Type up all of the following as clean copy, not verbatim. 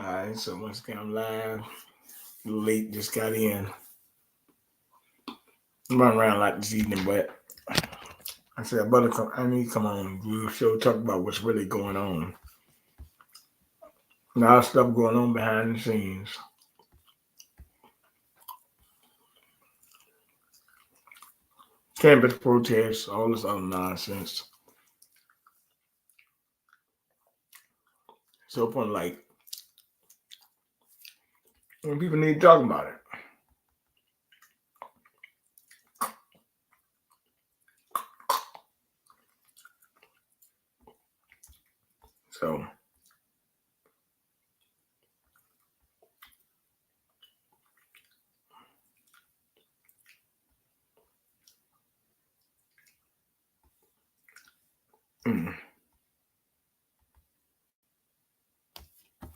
right, so once again, I'm live. A little late, just got in. I'm running around a lot this evening, but I said, I need to come on. We'll show talk about what's really going on. A lot of stuff going on behind the scenes. Campus protests, all this other nonsense. So upon like when people need to talk about it. So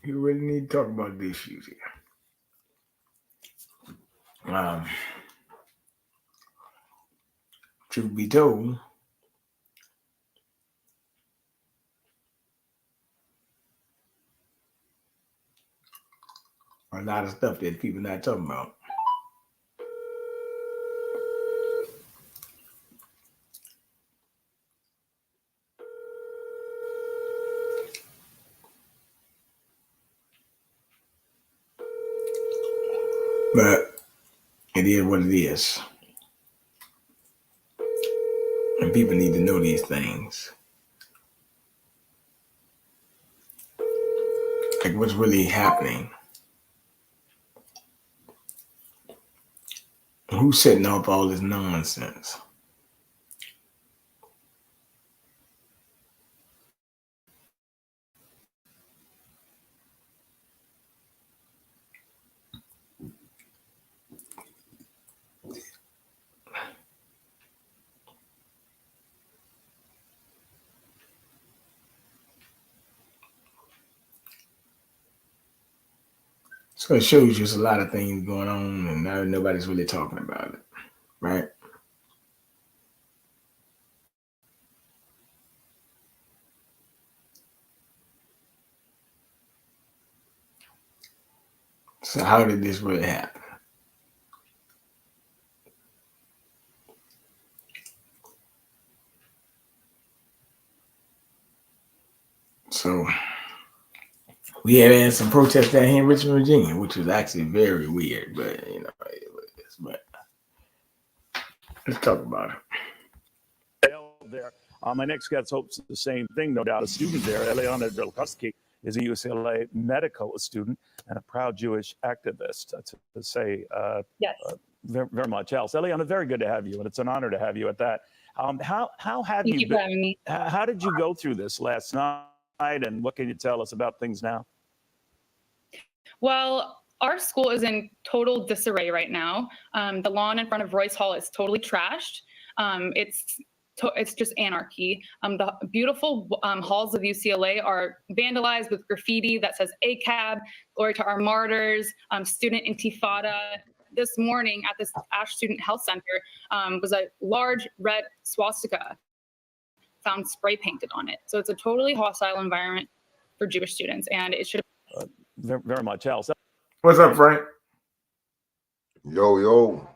you really need to talk about the issues here. Truth be told, a lot of stuff that people not talking about. But it is what it is. And people need to know these things. Like what's really happening. Who's setting up all this nonsense? So it shows you there's a lot of things going on and now nobody's really talking about it, right? So how did this really happen? So we had some protests down here in Richmond, Virginia, which was actually very weird, but you know, but let's talk about it. There. My next guest hopes the same thing, no doubt. A student there, Eliana Delkuski, is a UCLA medical student and a proud Jewish activist, to say yes. Very much else. Eliana, very good to have you, and it's an honor to have you at that. How have Thank you for having me. How did you go through this last night, and what can you tell us about things now? Well, our school is in total disarray right now. The lawn in front of Royce Hall is totally trashed. It's just anarchy. The beautiful halls of UCLA are vandalized with graffiti that says ACAB, glory to our martyrs, student intifada. This morning at this Ash Student Health Center was a large red swastika found spray painted on it. So it's a totally hostile environment for Jewish students, and it should very much else. What's up, Frank? Yo.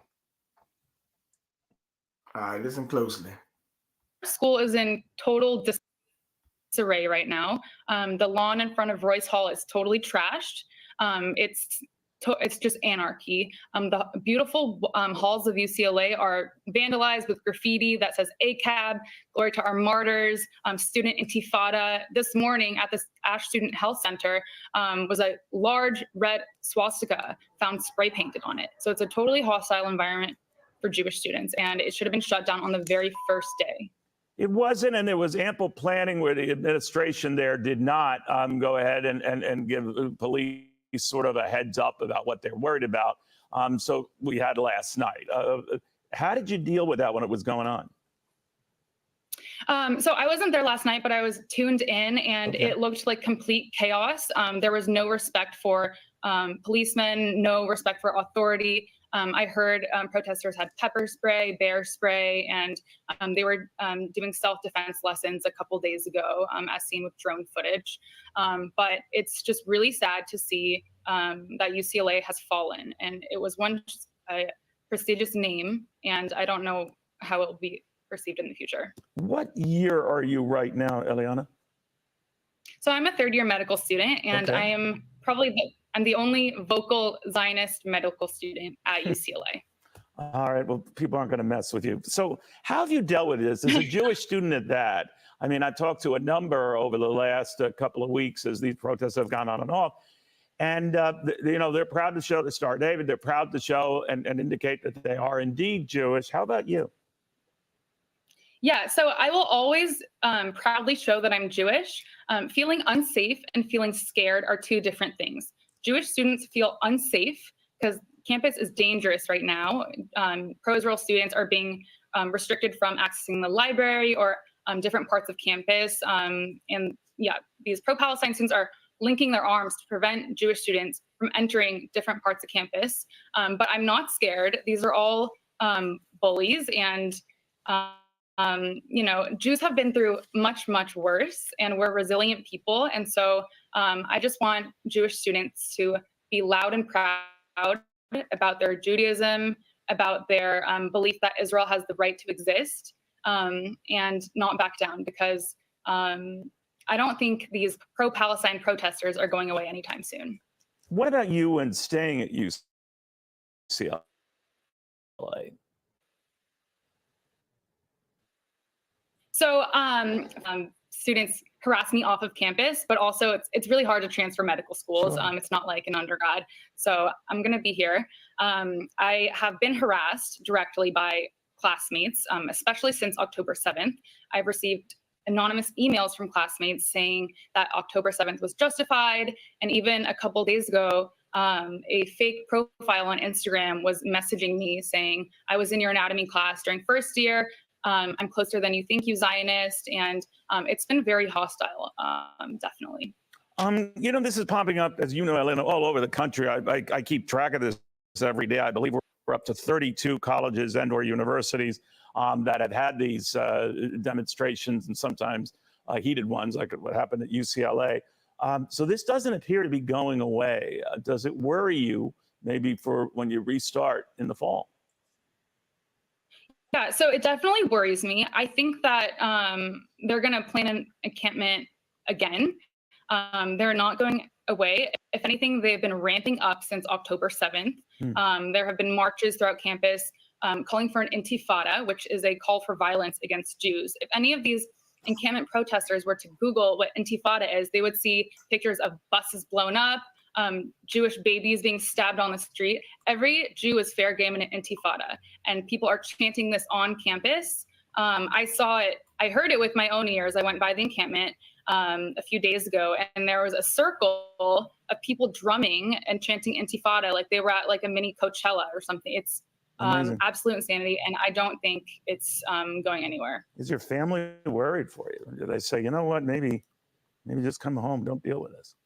All right, listen closely. School is in total disarray right now. The lawn in front of Royce Hall is totally trashed. It's just anarchy. The beautiful halls of UCLA are vandalized with graffiti that says ACAB, glory to our martyrs, student intifada. This morning at this Ash Student Health Center was a large red swastika found spray painted on it. So it's a totally hostile environment for Jewish students, and it should have been shut down on the very first day. It wasn't, and there was ample planning where the administration there did not go ahead and give police sort of a heads up about what they're worried about. So we had last night. How did you deal with that when it was going on? So I wasn't there last night, but I was tuned in, and It looked like complete chaos. There was no respect for policemen, no respect for authority. I heard protesters had pepper spray, bear spray, and they were doing self-defense lessons a couple days ago, as seen with drone footage. But it's just really sad to see that UCLA has fallen, and it was once a prestigious name, and I don't know how it will be perceived in the future. What year are you right now, Eliana? So I'm a third-year medical student, and Okay. I am I'm the only vocal Zionist medical student at UCLA. All right. Well, people aren't going to mess with you. So how have you dealt with this as a Jewish student at that? I mean, I talked to a number over the last couple of weeks as these protests have gone on and off. And, you know, they're proud to show the Star of David. They're proud to show and indicate that they are indeed Jewish. How about you? Yeah, so I will always proudly show that I'm Jewish. Feeling unsafe and feeling scared are two different things. Jewish students feel unsafe because campus is dangerous right now. Pro-Israel students are being restricted from accessing the library or different parts of campus. And yeah, these pro-Palestine students are linking their arms to prevent Jewish students from entering different parts of campus. But I'm not scared. These are all bullies, and you know, Jews have been through much, much worse, and we're resilient people. And so I just want Jewish students to be loud and proud about their Judaism, about their belief that Israel has the right to exist, and not back down, because I don't think these pro-Palestine protesters are going away anytime soon. What about you and staying at UCLA? So students harass me off of campus, but also it's really hard to transfer medical schools. Sure. It's not like an undergrad. So I'm going to be here. I have been harassed directly by classmates, especially since October 7th. I've received anonymous emails from classmates saying that October 7th was justified. And even a couple days ago, a fake profile on Instagram was messaging me saying, I was in your anatomy class during first year. I'm closer than you think, you Zionist. And it's been very hostile, definitely. You know, this is popping up, as you know, Elena, all over the country. I keep track of this every day. I believe we're up to 32 colleges and or universities that have had these demonstrations, and sometimes heated ones, like what happened at UCLA. So this doesn't appear to be going away. Does it worry you maybe for when you restart in the fall? Yeah, so it definitely worries me. I think that they're going to plan an encampment again. They're not going away. If anything, they've been ramping up since October 7th. There have been marches throughout campus calling for an intifada, which is a call for violence against Jews. If any of these encampment protesters were to Google what intifada is, they would see pictures of buses blown up, Jewish babies being stabbed on the street. Every Jew is fair game in an intifada, and people are chanting this on campus. I saw it, I heard it with my own ears. I went by the encampment a few days ago, and there was a circle of people drumming and chanting intifada like they were at like a mini Coachella or something. It's absolute insanity, and I don't think it's going anywhere. Is your family worried for you? Do they say, you know what, maybe just come home, don't deal with this?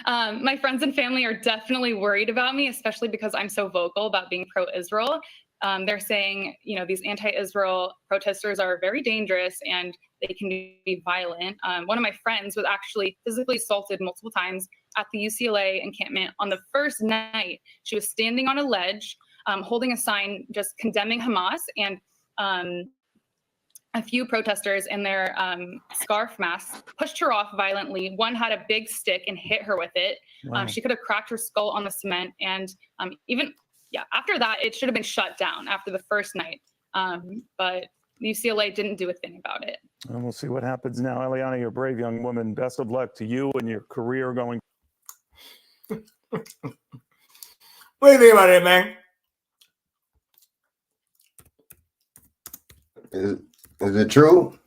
My friends and family are definitely worried about me, especially because I'm so vocal about being pro-Israel. They're saying, you know, these anti-Israel protesters are very dangerous and they can be violent. One of my friends was actually physically assaulted multiple times at the UCLA encampment on the first night. She was standing on a ledge, holding a sign just condemning Hamas, and a few protesters in their scarf masks pushed her off violently. One had a big stick and hit her with it. Wow. She could have cracked her skull on the cement. And after that, it should have been shut down after the first night. But UCLA didn't do a thing about it. And we'll see what happens now. Eliana, you're a brave young woman. Best of luck to you and your career going. What do you think about it, man? Is it true?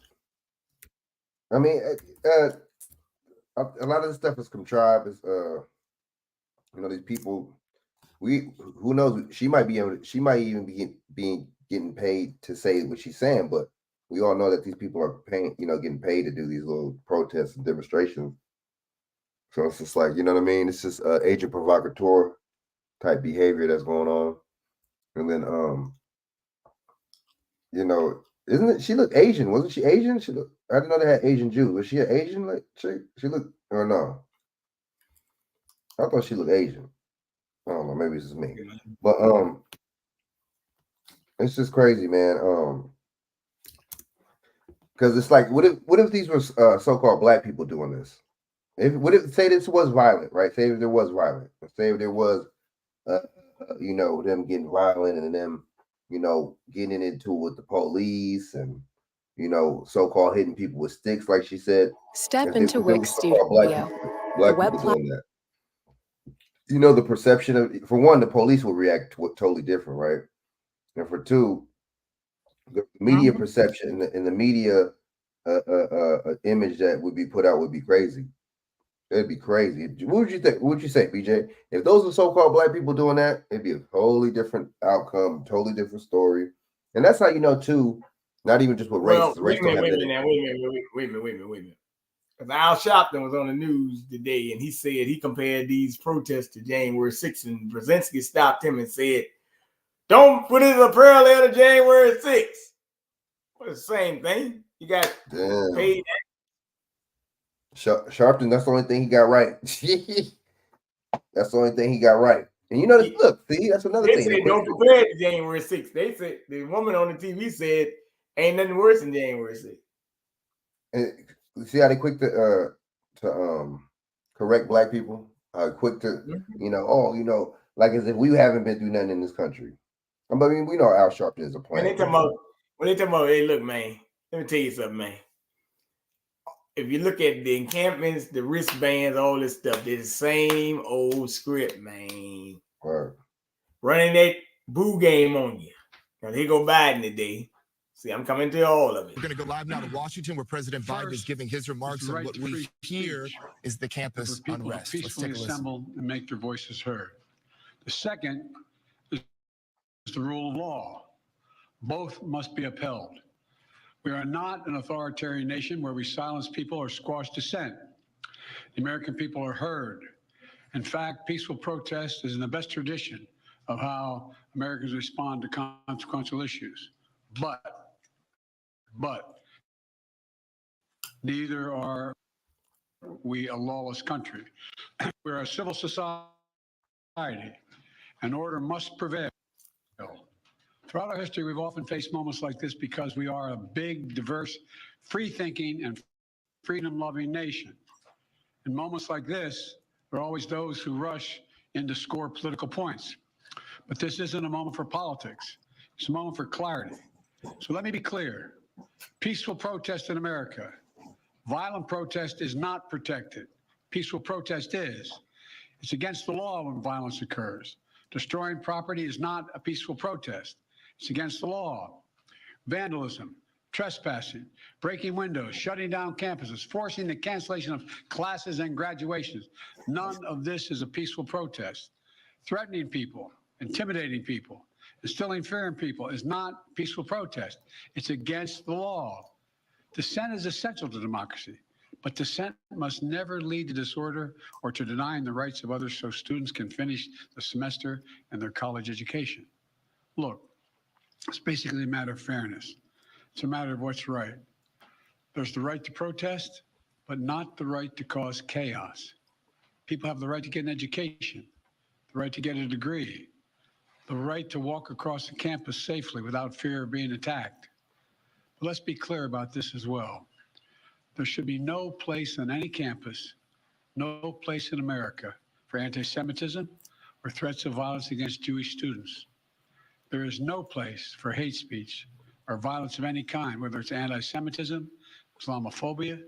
I mean, a lot of this stuff is contrived. It's, you know, these people. Who knows? She might even be getting paid to say what she's saying, but we all know that these people are getting paid to do these little protests and demonstrations. So it's just like, you know what I mean? It's just agent provocateur. type behavior that's going on. And then you know, isn't it? She looked Asian, wasn't she? Asian? She looked. I didn't know they had Asian Jews. Was she an Asian like chick? She looked, or no? I thought she looked Asian. I don't know. Maybe it's just me. But it's just crazy, man. Because it's like, what if these were so-called black people doing this? What if say this was violent, right? Say if there was violent. Say if there was, you know, them getting violent and them, you know, getting into it with the police and, you know, so-called hitting people with sticks, like she said. Step If into there Wix was so-called black Studio, people, the web doing that. You know, the perception of, for one, the police will react to it totally different, right? And for two, the media perception and the media image that would be put out would be crazy. It'd be crazy. What would you think? What would you say, BJ? If those are so-called black people doing that, it'd be a totally different outcome, totally different story. And that's how you know too. Not even just with race. Well, Race wait a minute. Because Al Sharpton was on the news today, and he said he compared these protests to January 6th, and Brzezinski stopped him and said, "Don't put it as a parallel to January 6th." Well, it's the same thing. You got paid. Sharpton, that's the only thing he got right. That's the only thing he got right. And you know, look, see, that's another thing. They said don't compare it to January 6th. They said, the woman on the TV said, ain't nothing worse than January 6th. And see how they quick to correct black people? Quick to, you know, oh, you know, like as if we haven't been through nothing in this country. I mean, we know Al Sharpton is a plan. When they talk about, hey, look, man, let me tell you something, man. If you look at the encampments, the wristbands, all this stuff, they're the same old script, man. Right. Running that boo game on you. Now, here go Biden today. See, I'm coming to all of it. We're going to go live now to Washington, where President Biden is giving his remarks on what we hear is the campus unrest. Peacefully assemble and make their voices heard. The second is the rule of law. Both must be upheld. We are not an authoritarian nation where we silence people or squash dissent. The American people are heard. In fact, peaceful protest is in the best tradition of how Americans respond to consequential issues. But neither are we a lawless country. We're a civil society, and order must prevail. Throughout our history, we've often faced moments like this because we are a big, diverse, free-thinking, and freedom-loving nation. In moments like this, there are always those who rush in to score political points. But this isn't a moment for politics. It's a moment for clarity. So let me be clear. Peaceful protest in America. Violent protest is not protected. Peaceful protest is. It's against the law when violence occurs. Destroying property is not a peaceful protest. It's against the law. Vandalism, trespassing, breaking windows, shutting down campuses, forcing the cancellation of classes and graduations. None of this is a peaceful protest. Threatening people, intimidating people, instilling fear in people is not peaceful protest. It's against the law. Dissent is essential to democracy, but dissent must never lead to disorder or to denying the rights of others so students can finish the semester and their college education. Look, it's basically a matter of fairness. It's a matter of what's right. There's the right to protest, but not the right to cause chaos. People have the right to get an education, the right to get a degree, the right to walk across the campus safely without fear of being attacked. But let's be clear about this as well. There should be no place on any campus, no place in America for anti-Semitism or threats of violence against Jewish students. There is no place for hate speech or violence of any kind, whether it's anti-Semitism, Islamophobia,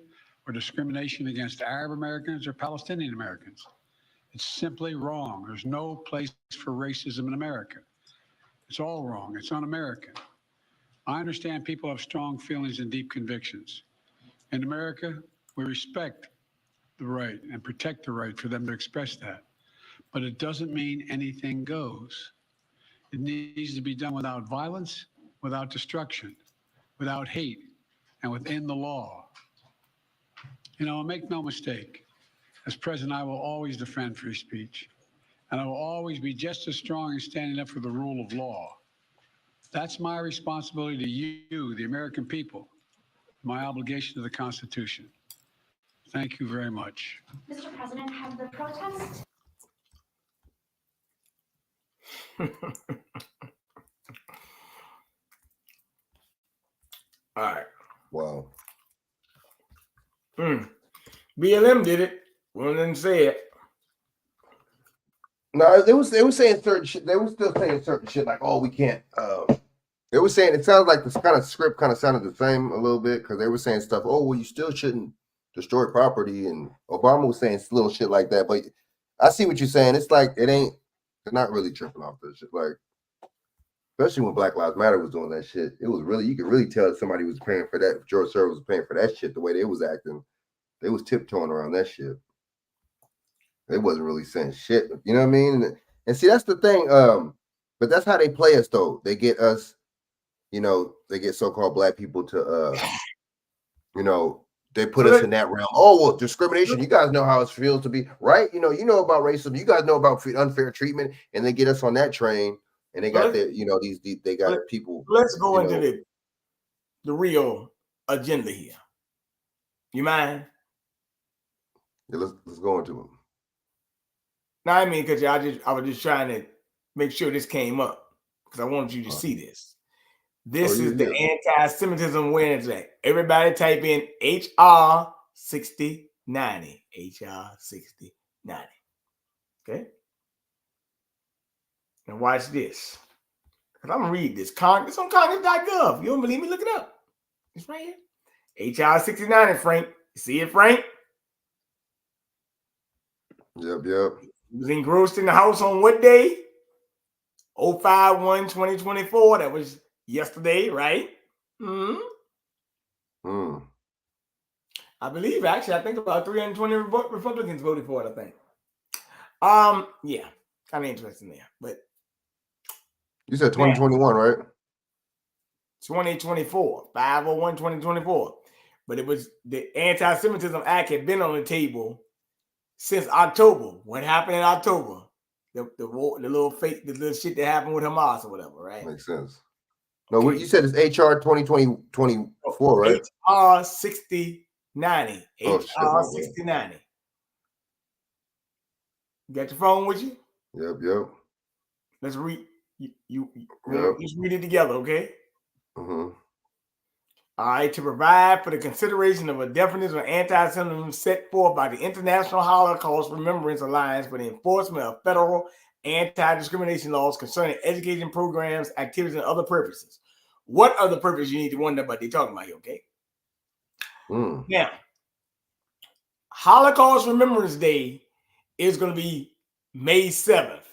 or discrimination against Arab Americans or Palestinian Americans. It's simply wrong. There's no place for racism in America. It's all wrong. It's un-American. I understand people have strong feelings and deep convictions. In America, we respect the right and protect the right for them to express that. But it doesn't mean anything goes. It needs to be done without violence, without destruction, without hate, and within the law. You know, make no mistake, as president, I will always defend free speech. and I will always be just as strong in standing up for the rule of law. That's my responsibility to you, the American people, my obligation to the Constitution. Thank you very much. Mr. President, have the protest? All right. Wow. BLM did it. One of them said. No, they was saying certain shit. They were still saying certain shit like, "Oh, we can't." They were saying it sounds like this kind of script kind of sounded the same a little bit because they were saying stuff. Oh, well, you still shouldn't destroy property, and Obama was saying little shit like that. But I see what you're saying. It's like it ain't. They're not really tripping off this shit. Like, especially when Black Lives Matter was doing that shit, it was really you could really tell that somebody was paying for that. George Soros was paying for that shit. The way they was acting, they was tiptoeing around that shit. They wasn't really saying shit. You know what I mean? And see, that's the thing. But that's how they play us, though. They get us. You know, they get so-called Black people to, you know, they put us in that realm. Oh, well, discrimination. You guys know how it feels to be right. You know about racism. You guys know about unfair treatment, and they get us on that train. And they got their, you know, they got people. Let's go into the real agenda here. You mind? Yeah, let's go into them. No, I mean, because I was just trying to make sure this came up because I wanted you to see this. This is the Anti-Semitism Awareness Act. Everybody type in HR 6090. HR 6090. Okay? Now watch this. Because I'm going to read this. It's on Congress.gov. You don't believe me? Look it up. It's right here. HR 6090, Frank. You see it, Frank? Yep. He was engrossed in the house on what day? 051-2024. That was yesterday, right? I believe actually, I think about 320 Republicans voted for it, I think. Yeah, kind of interesting there. But you said 2021, right? 2024, 501-2024. But it was the Anti-Semitism Act had been on the table since October. What happened in October? The little shit that happened with Hamas or whatever, right? Makes sense. No, what you said is HR 2024, right? HR 6090. HR 6090. You got your phone with you? Yep. Let's read. Let's read it together, okay? All right, to provide for the consideration of a definition of anti-Semitism set forth by the International Holocaust Remembrance Alliance for the enforcement of federal anti-discrimination laws concerning education programs, activities, and other purposes. What other purpose you need to wonder about they're talking about here, okay? Now, Holocaust Remembrance Day is going to be May 7th.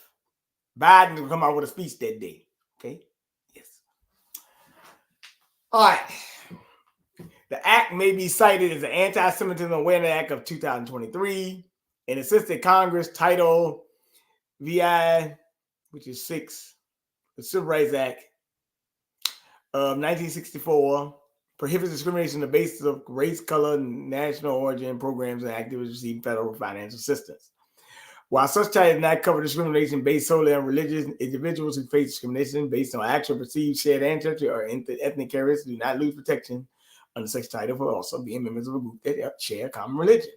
Biden will come out with a speech that day, okay? Yes. All right. The act may be cited as the Anti-Semitism Awareness Act of 2023 and assisted Congress Title VI, which is 6, the Civil Rights Act of 1964, prohibits discrimination on the basis of race, color, national origin, programs, and activities receiving federal financial assistance. While such title does not cover discrimination based solely on religion, individuals who face discrimination based on actual perceived shared ancestry or ethnic characteristics do not lose protection under such title for also being members of a group that share a common religion.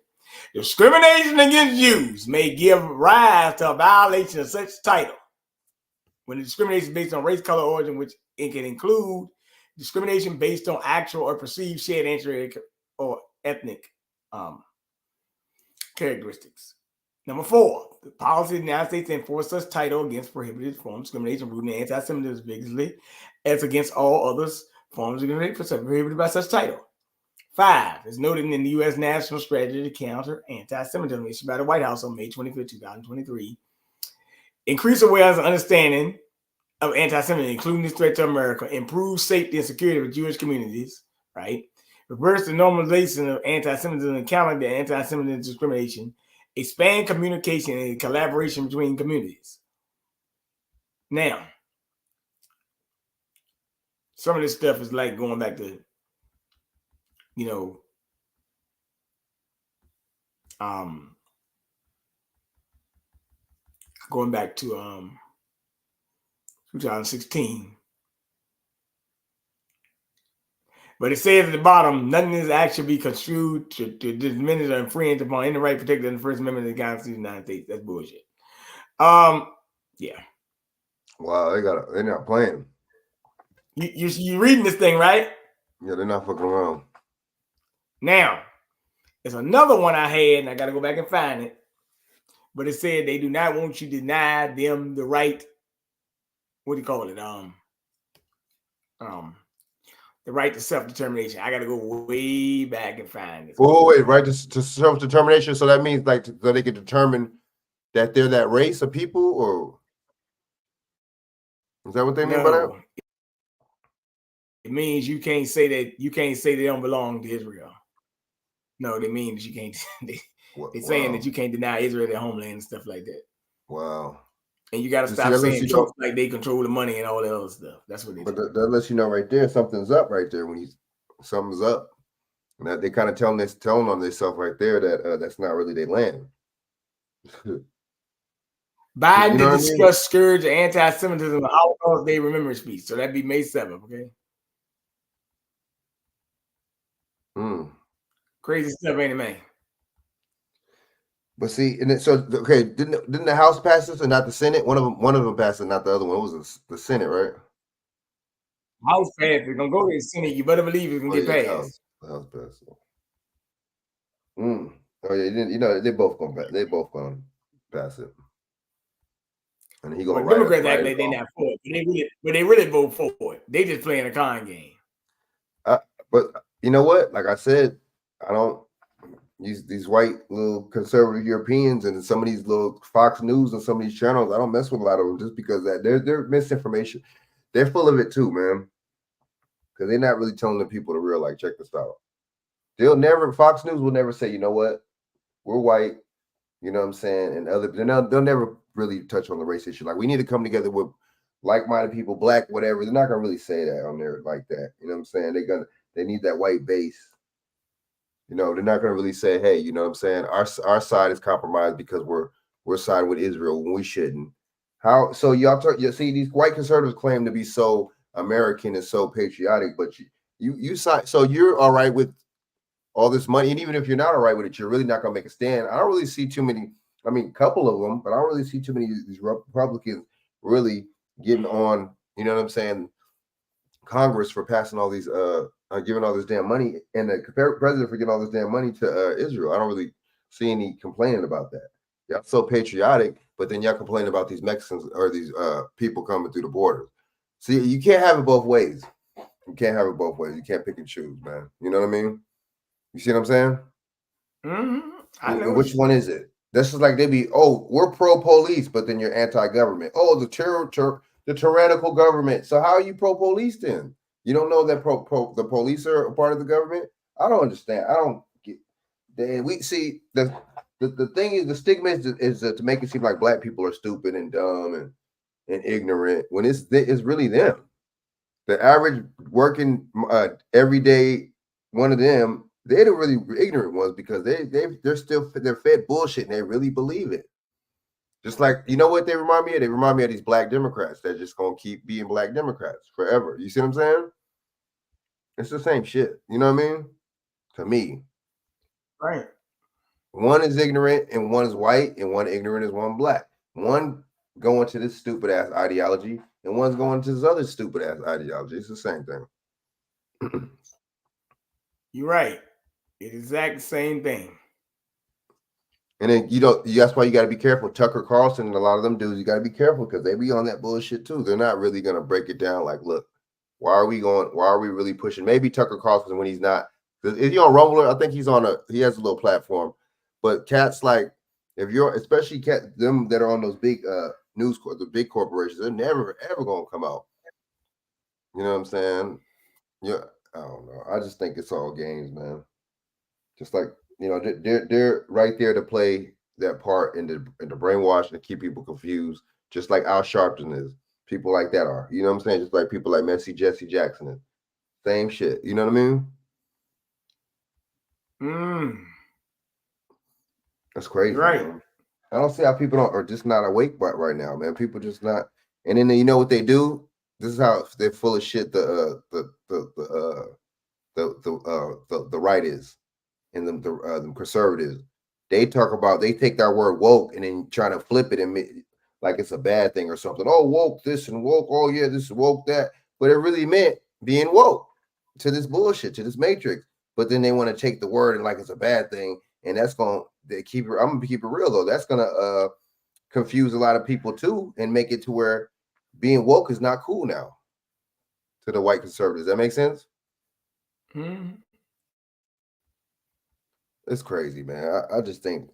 Discrimination against Jews may give rise to a violation of such title when the discrimination is based on race, color, origin, which it can include discrimination based on actual or perceived shared ancestry or ethnic characteristics. Number 4, the policy of the United States to enforce such title against prohibited forms of discrimination rooted in anti-Semitism vigorously as against all others forms of discrimination prohibited by such title. 5, is noted in the U.S. National Strategy to Counter Anti-Semitism issued by the White House on May 25, 2023. Increase awareness and understanding of anti-Semitism, including this threat to America, improve safety and security of Jewish communities, right? Reverse the normalization of anti-Semitism and counter the anti-Semitism discrimination, expand communication and collaboration between communities. Now, some of this stuff is like going back to, going back to 2016. But it says at the bottom, nothing is actually construed to diminish or infringe upon any right protected in the First Amendment of the Constitution of the United States. That's bullshit. Yeah. Wow, they're not playing. You reading this thing, right? Yeah, they're not fucking around. Now, there's another one I had, and I got to go back and find it. But it said they do not want you to deny them the right. What do you call it? The right to self-determination. I got to go way back and find it. Oh, wait, right to self-determination. So that means like so they can determine that they're that race of people, or is that what they mean by that? It means you can't say they don't belong to Israel. No, they mean that you can't. They're saying that you can't deny Israel their homeland and stuff like that. Wow. And you got to stop saying tropes like they control the money and all that other stuff. That's what they do. But that lets you know right there something's up right there when something's up. And that they kind of telling on themselves right there that that's not really their land. Biden did discuss scourge of anti-Semitism in the Holocaust Day Remembrance speech. So that'd be May 7th, okay? Crazy stuff, ain't it, man? But see, and so okay, didn't the House pass this or not the Senate? One of them passed it, not the other one. It was the Senate, right? House passed. It's gonna go to the Senate. You better believe it's gonna get passed. The House passed it. Oh yeah, they both gonna pass it. And he gonna Democrats act like they're not for it, but they really vote for it. They just playing a con game. But you know what? Like I said, I don't. These white little conservative Europeans and some of these little Fox News and some of these channels, I don't mess with a lot of them just because that they're misinformation. They're full of it too, man. Because they're not really telling the people the real, like, check this out. Fox News will never say, you know what, we're white, you know what I'm saying, and they'll never really touch on the race issue. Like, we need to come together with like-minded people, black, whatever. They're not gonna really say that on there like that. You know what I'm saying? They need that white base. You know, they're not going to really say, hey, you know what I'm saying? Our side is compromised because we're siding with Israel when we shouldn't. How? So you see, these white conservatives claim to be so American and so patriotic, but you side. So you're all right with all this money, and even if you're not all right with it, you're really not going to make a stand. I don't really see too many. I mean, a couple of them, but I don't really see too many of these Republicans really getting on. You know what I'm saying? Congress for passing all these giving all this damn money, and the president for giving all this damn money to Israel. I don't really see any complaining about that. Y'all so patriotic, but then y'all complaining about these Mexicans or these people coming through the border. See, you can't have it both ways. You can't have it both ways. You can't pick and choose, man. You know what I mean? You see what I'm saying? I know. Which one is it? This is like they be, oh, we're pro-police, but then you're anti-government. Oh, the tyrannical government. So how are you pro-police then? You don't know that the police are a part of the government? I don't understand. I don't get. We see the thing is, the stigma is to make it seem like black people are stupid and dumb and ignorant when it's really them. The average working everyday one of them, they're the really ignorant ones because they're fed bullshit and they really believe it. Just like, you know what they remind me of? They remind me of these black Democrats that just gonna keep being black Democrats forever. You see what I'm saying? It's the same shit. You know what I mean? To me. Right. One is ignorant and one is white, and one ignorant is one black. One going to this stupid ass ideology, and one's going to this other stupid ass ideology. It's the same thing. You're right. It's the exact same thing. And then that's why you got to be careful. Tucker Carlson and a lot of them dudes, you got to be careful because they be on that bullshit too. They're not really gonna break it down. Like, look, why are we really pushing? Maybe Tucker Carlson when he's not. Is he on Rumble? I think he has a little platform. But cats like, especially them that are on those big the big corporations, they're never ever gonna come out. You know what I'm saying? Yeah, I don't know. I just think it's all games, man. Just like, you know, they're right there to play that part in the brainwash and keep people confused, just like Al Sharpton is. People like that are. You know what I'm saying? Just like people like Jesse Jackson is. Same shit. You know what I mean? That's crazy. Right. Man. I don't see how people are just not awake right now, man. People just not. And then you know what they do? This is how they're full of shit. The right is, and the conservatives. They take that word woke and then try to flip it and like it's a bad thing or something. Oh, woke this and woke. Oh yeah, this is woke that. But it really meant being woke to this bullshit, to this matrix. But then they want to take the word and like it's a bad thing, and that's I'm gonna keep it real though. That's gonna confuse a lot of people too, and make it to where being woke is not cool now to the white conservatives. That makes sense? Mm-hmm. It's crazy, man. I just think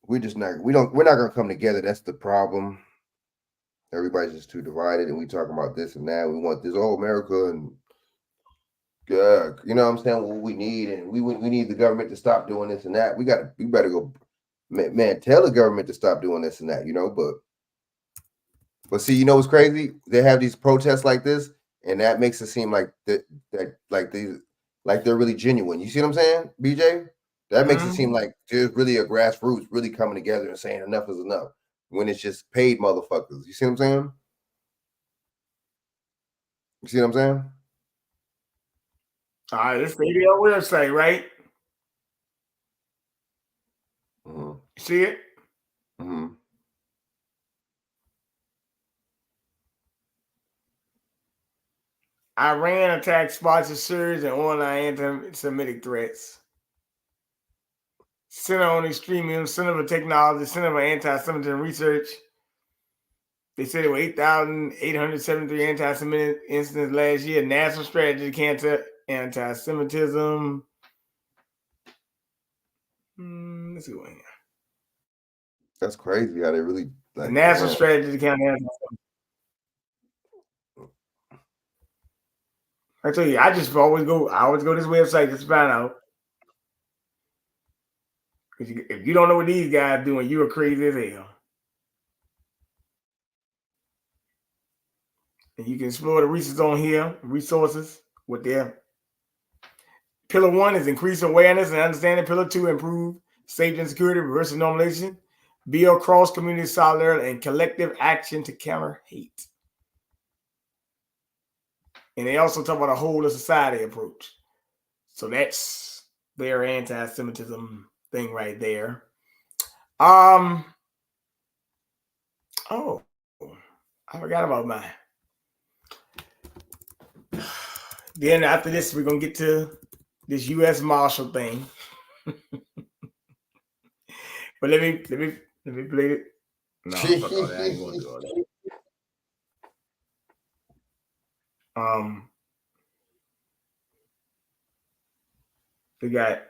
we're not gonna come together. That's the problem. Everybody's just too divided, and we talking about this and that. We want this, America, and you know what I'm saying? What we need, and we need the government to stop doing this and that. We better go, man. Tell the government to stop doing this and that. You know, but see, you know what's crazy? They have these protests like this, and that makes it seem like that they're really genuine. You see what I'm saying, BJ? That makes it seem like there's really a grassroots really coming together and saying enough is enough when it's just paid motherfuckers. You see what I'm saying? You see what I'm saying? All right, let's see your website, right? Mm-hmm. See it? Mm-hmm. Iran attacks sponsored surge and online anti-Semitic threats. Center on Extremism, Center for Technology, Center for Anti-Semitism Research. They said there were 8,873 anti-Semitic incidents last year. National Strategy to Counter Anti-Semitism. Let's go in here. That's crazy how they really the National Strategy to Counter Anti-Semitism. I tell you, I always go to this website just to find out. Because if you don't know what these guys are doing, you are crazy as hell. And you can explore the research on here, resources with them. Pillar 1 is increase awareness and understanding. Pillar 2, improve safety and security, reverse normalization, build cross-community solidarity, and collective action to counter hate. And they also talk about a whole of society approach. So that's their anti-Semitism thing right there. Oh, I forgot about mine. Then after this, we're gonna get to this U.S. Marshal thing. But let me play it. No, fuck all that. I ain't gonna do all that. We got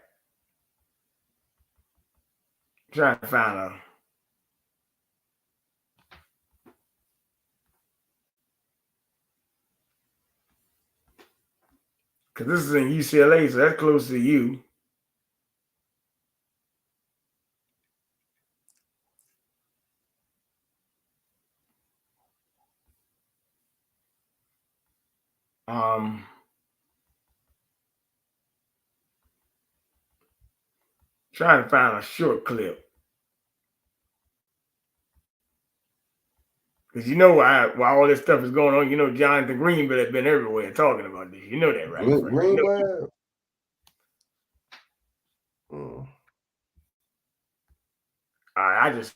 trying to find a. Because this is in UCLA, so that's close to you. Trying to find a short clip. Because you know while all this stuff is going on, you know Jonathan Greenblatt has been everywhere talking about this. You know that, right? Greenblatt? I just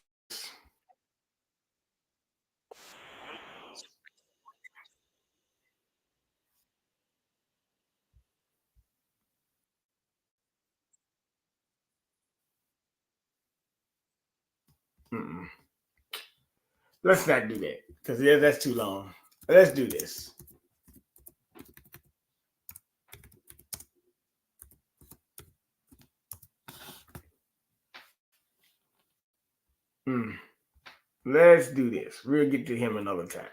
let's not do that because that's too long. Let's do this. Let's do this. We'll get to him another time.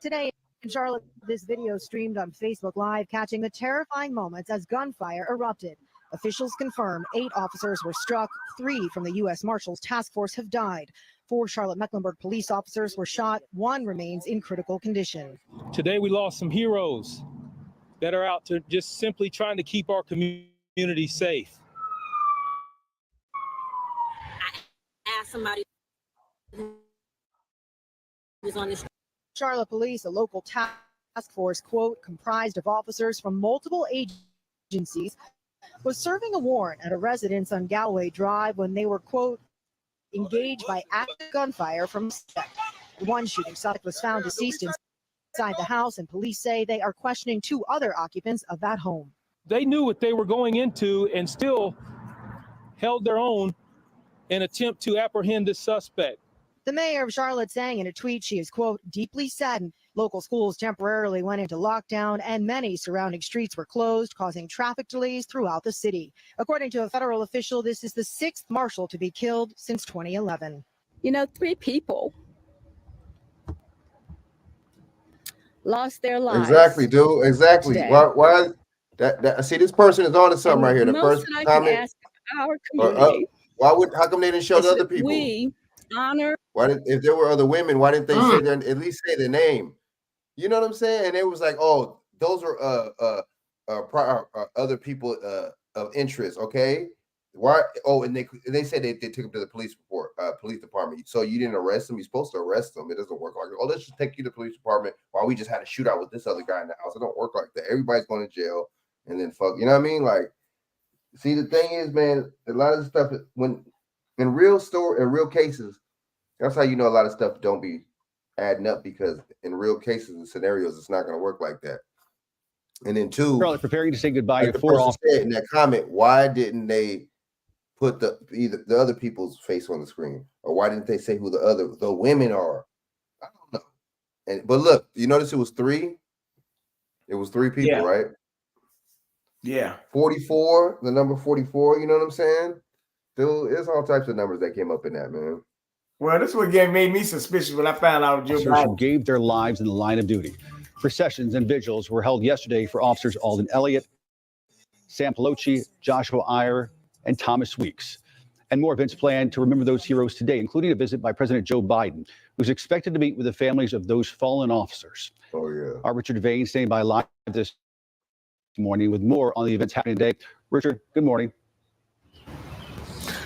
Today in Charlotte, this video streamed on Facebook Live, catching the terrifying moments as gunfire erupted. Officials confirm 8 officers were struck. 3 from the U.S. Marshals Task Force have died. 4 Charlotte-Mecklenburg police officers were shot. 1 remains in critical condition. Today, we lost some heroes that are out to just simply trying to keep our community safe. I asked somebody who's on this. Charlotte Police, a local task force, quote, comprised of officers from multiple agencies, was serving a warrant at a residence on Galway Drive when they were, quote, engaged by active gunfire from suspect. One shooting suspect was found deceased inside the house, and police say they are questioning 2 other occupants of that home. They knew what they were going into and still held their own in attempt to apprehend the suspect. The mayor of Charlotte saying in a tweet she is, quote, deeply saddened. Local schools temporarily went into lockdown and many surrounding streets were closed, causing traffic delays throughout the city. According to a federal official, this is the 6th marshal to be killed since 2011. You know, 3 people lost their lives. Exactly, dude. Exactly. Today. Why that see, this person is on to something right here. The most first that I comment. can ask our community. How come they didn't show the other people? We honor. If there were other women, why didn't they say their, at least say their name? You know what I'm saying? And it was like, oh, those are other people of interest. Okay, why? Oh, and they said they took them to the police department. So you didn't arrest them. You're supposed to arrest them. It doesn't work like, oh, let's just take you to the police department while we just had a shootout with this other guy in the house. It don't work like that. Everybody's going to jail, and then fuck. You know what I mean? Like, see, the thing is, man, a lot of the stuff when in real cases, that's how you know a lot of stuff don't be adding up, because in real cases and scenarios, it's not going to work like that. And then 2, Charlotte preparing to say goodbye like to the 4 person officers. said in that comment, why didn't they put the other people's face on the screen, or why didn't they say who the women are? I don't know. But look, you notice it was 3. It was 3 people, Yeah. right? Yeah. 44, the number 44. You know what I'm saying? Dude, there's all types of numbers that came up in that, man. Well, this what made me suspicious when I found out Joe Officers who Biden. gave their lives in the line of duty. Processions and vigils were held yesterday for officers Alden Elliott, Sam Pelosi, Joshua Iyer, and Thomas Weeks. And more events planned to remember those heroes today, including a visit by President Joe Biden, who's expected to meet with the families of those fallen officers. Oh, yeah. Our Richard Vane staying by live this morning with more on the events happening today. Richard, good morning.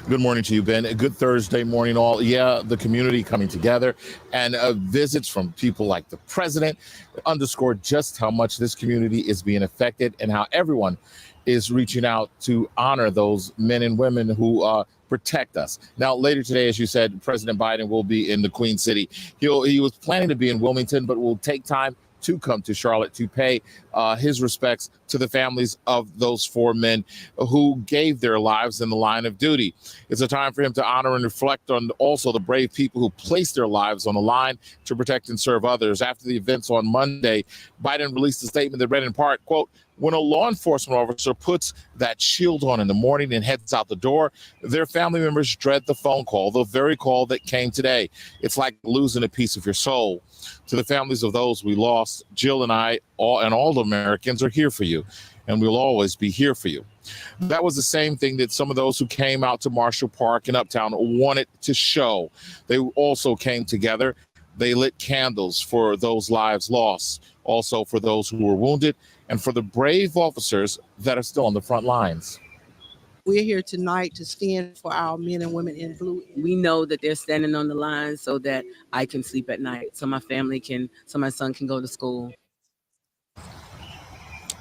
Good morning to you, Ben. A good Thursday morning, all. Yeah, the community coming together, and visits from people like the president underscore just how much this community is being affected and how everyone is reaching out to honor those men and women who protect us. Now, later today, as you said, President Biden will be in the Queen City. He was planning to be in Wilmington, but will take time to come to Charlotte to pay his respects to the families of those 4 men who gave their lives in the line of duty. It's a time for him to honor and reflect on also the brave people who placed their lives on the line to protect and serve others. After the events on Monday, Biden released a statement that read in part, quote, when a law enforcement officer puts that shield on in the morning and heads out the door, their family members dread the phone call, the very call that came today. It's like losing a piece of your soul. To the families of those we lost, Jill and I, all the Americans are here for you, and we'll always be here for you. That was the same thing that some of those who came out to Marshall Park in Uptown wanted to show. They also came together. They lit candles for those lives lost, also for those who were wounded, and for the brave officers that are still on the front lines. We're here tonight to stand for our men and women in blue. We know that they're standing on the line so that I can sleep at night, so my son can go to school.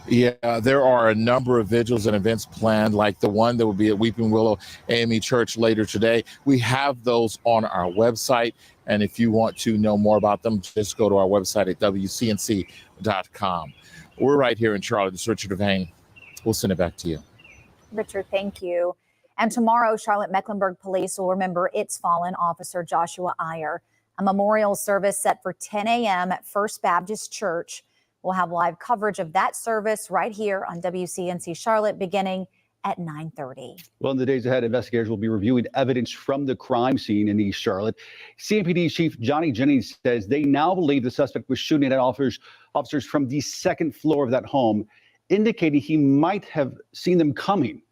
Yeah, there are a number of vigils and events planned, like the one that will be at Weeping Willow AME Church later today. We have those on our website, and if you want to know more about them, just go to our website at WCNC.com. We're right here in Charlotte. It's Richard Vane. We'll send it back to you. Richard, thank you. And tomorrow, Charlotte-Mecklenburg Police will remember its fallen officer, Joshua Iyer. A memorial service set for 10 a.m. at First Baptist Church. We'll have live coverage of that service right here on WCNC Charlotte beginning at 9:30. Well, in the days ahead, investigators will be reviewing evidence from the crime scene in East Charlotte. CMPD Chief Johnny Jennings says they now believe the suspect was shooting at officers from the second floor of that home, indicating he might have seen them coming.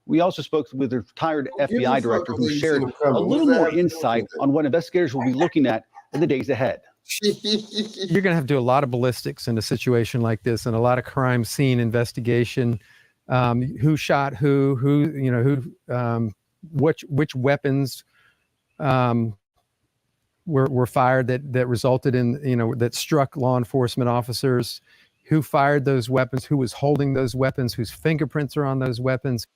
We also spoke with the retired Who gives a FBI fuck director if who they shared seen him a coming? What little does that more have to do with insight anything? on what investigators will be looking at in the days ahead. You're going to have to do a lot of ballistics in a situation like this, and a lot of crime scene investigation. Who shot who, which weapons were fired that resulted in, that struck law enforcement officers, who fired those weapons, who was holding those weapons, whose fingerprints are on those weapons.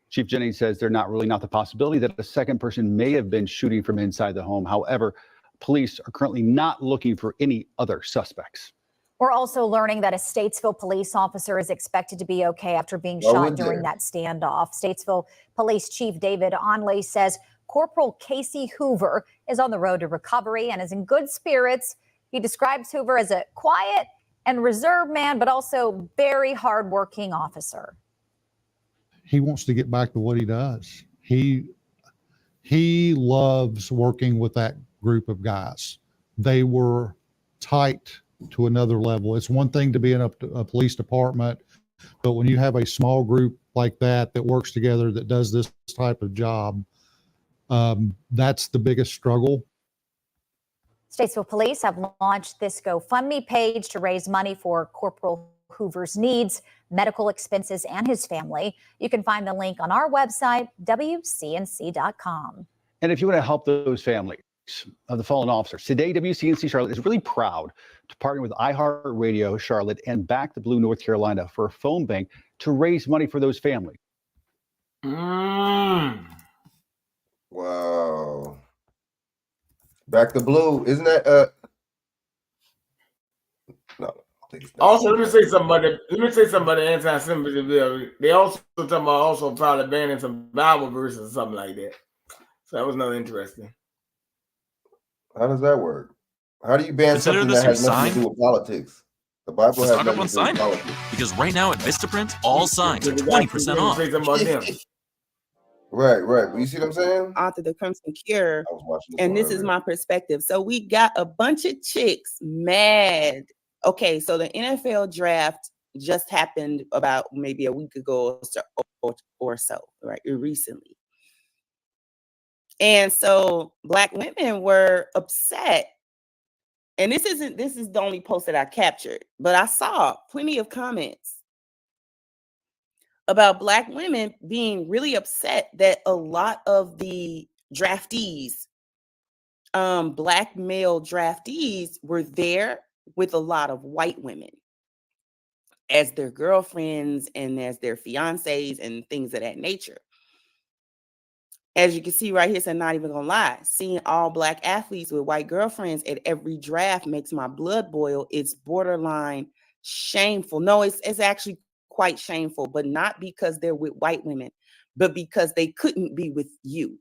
Chief Jennings says there's not the possibility that a second person may have been shooting from inside the home. However, police are currently not looking for any other suspects. We're also learning that a Statesville police officer is expected to be okay after being Oh, shot is during there? that standoff. Statesville Police Chief David Onley says Corporal Casey Hoover is on the road to recovery and is in good spirits. He describes Hoover as a quiet and reserved man, but also very hardworking officer. He wants to get back to what he does. He loves working with that group of guys. They were tight to another level. It's one thing to be in a police department, but when you have a small group like that works together, that does this type of job, that's the biggest struggle. Statesville Police have launched this GoFundMe page to raise money for Corporal Hoover's needs, medical expenses, and his family. You can find the link on our website, WCNC.com. And if you want to help those families of the fallen officers, today WCNC Charlotte is really proud to partner with iHeartRadio Charlotte and Back the Blue North Carolina for a phone bank to raise money for those families. Wow. Back the Blue, isn't that no, I think it's not. Also, let me say something about the anti-Semitism bill. They also talking about probably banning some Bible verses or something like that. So that was another interesting. How does that work? How do you ban Consider something this that has your nothing to sign? do with politics? The Bible has Stock up nothing on to do with sign politics. because right now at Vistaprint, all signs are 20% off. Say something about them. Right. You see what I'm saying? Author The Crimson Cure, I was watching and this is my perspective. So we got a bunch of chicks mad. Okay, so the NFL draft just happened about maybe a week ago or so, right? Recently. And so Black women were upset. And this is the only post that I captured, but I saw plenty of comments about Black women being really upset that a lot of the draftees, Black male draftees, were there with a lot of white women as their girlfriends and as their fiancés and things of that nature. As you can see right here, so I'm not even gonna lie, seeing all Black athletes with white girlfriends at every draft makes my blood boil. It's borderline shameful. No, it's actually quite shameful, but not because they're with white women, but because they couldn't be with you.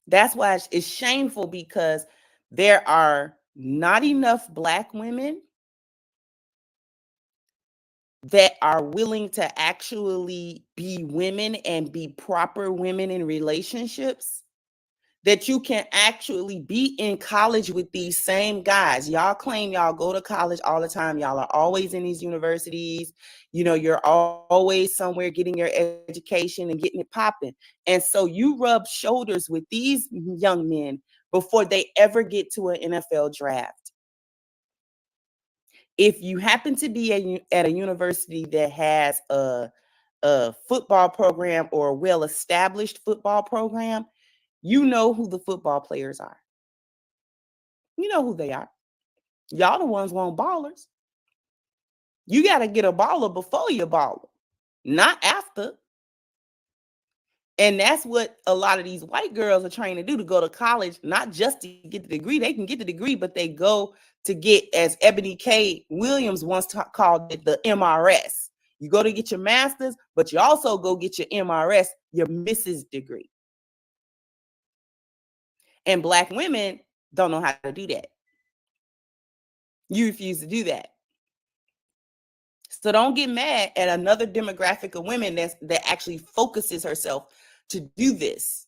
That's why it's shameful, because there are not enough Black women that are willing to actually be women and be proper women in relationships, that you can actually be in college with these same guys. Y'all claim y'all go to college all the time. Y'all are always in these universities. You know, you're always somewhere getting your education and getting it popping. And so you rub shoulders with these young men before they ever get to an NFL draft. If you happen to be at a university that has a football program or a well-established football program, you know who the football players are. You know who they are. Y'all the ones want ballers. You got to get a baller before you baller, not after. And that's what a lot of these white girls are trying to do, to go to college, not just to get the degree. They can get the degree, but they go to get, as Ebony K. Williams once called it, the MRS. You go to get your master's, but you also go get your MRS, your Mrs. degree. And Black women don't know how to do that. You refuse to do that. So don't get mad at another demographic of women that actually focuses herself to do this.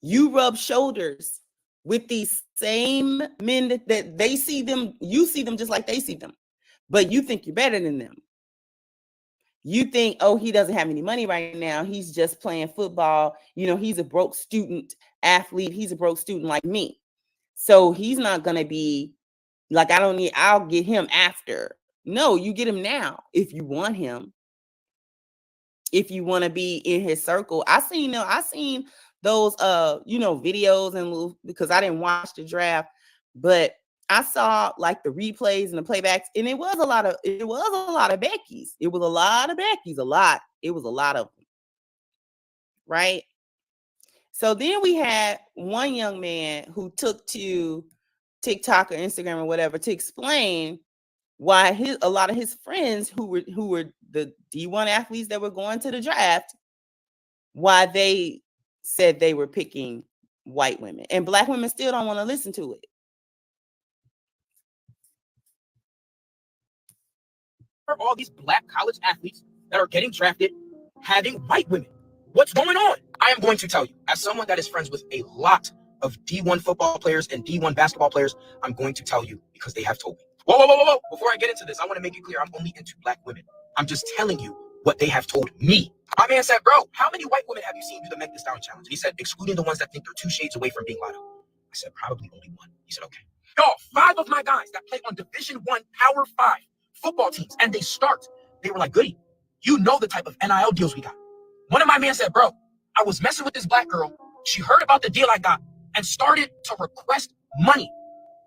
You rub shoulders with these same men that they see them, you see them just like they see them. but you think you're better than them. You think, oh, he doesn't have any money right now. He's just playing football. You know, he's a broke student athlete. He's a broke student like me. So he's not going to be like, I'll get him after. No, you get him now if you want him. If you want to be in his circle. I seen those videos and because I didn't watch the draft, but I saw like the replays and the playbacks, and it was a lot of Beckys. It was a lot of Beckys, It was a lot of them. Right? So then we had one young man who took to TikTok or Instagram or whatever to explain why a lot of his friends who were the D1 athletes that were going to the draft, why they said they were picking white women, and black women still don't want to listen to it. All these black college athletes that are getting drafted having white women. What's going on? I am going to tell you, as someone that is friends with a lot of D1 football players and D1 basketball players, I'm going to tell you because they have told me. Whoa. Before I get into this, I want to make it clear I'm only into black women. I'm just telling you what they have told me. My man said, bro, how many white women have you seen do the Meg Thee Stallion challenge? And he said, excluding the ones that think they're 2 shades away from being Lotto. I said, probably only 1. He said, okay. Yo, 5 of my guys that play on Division I Power 5 football teams, and they were like, Goody, you know the type of NIL deals we got. One of my men said, bro, I was messing with this black girl. She heard about the deal I got and started to request money,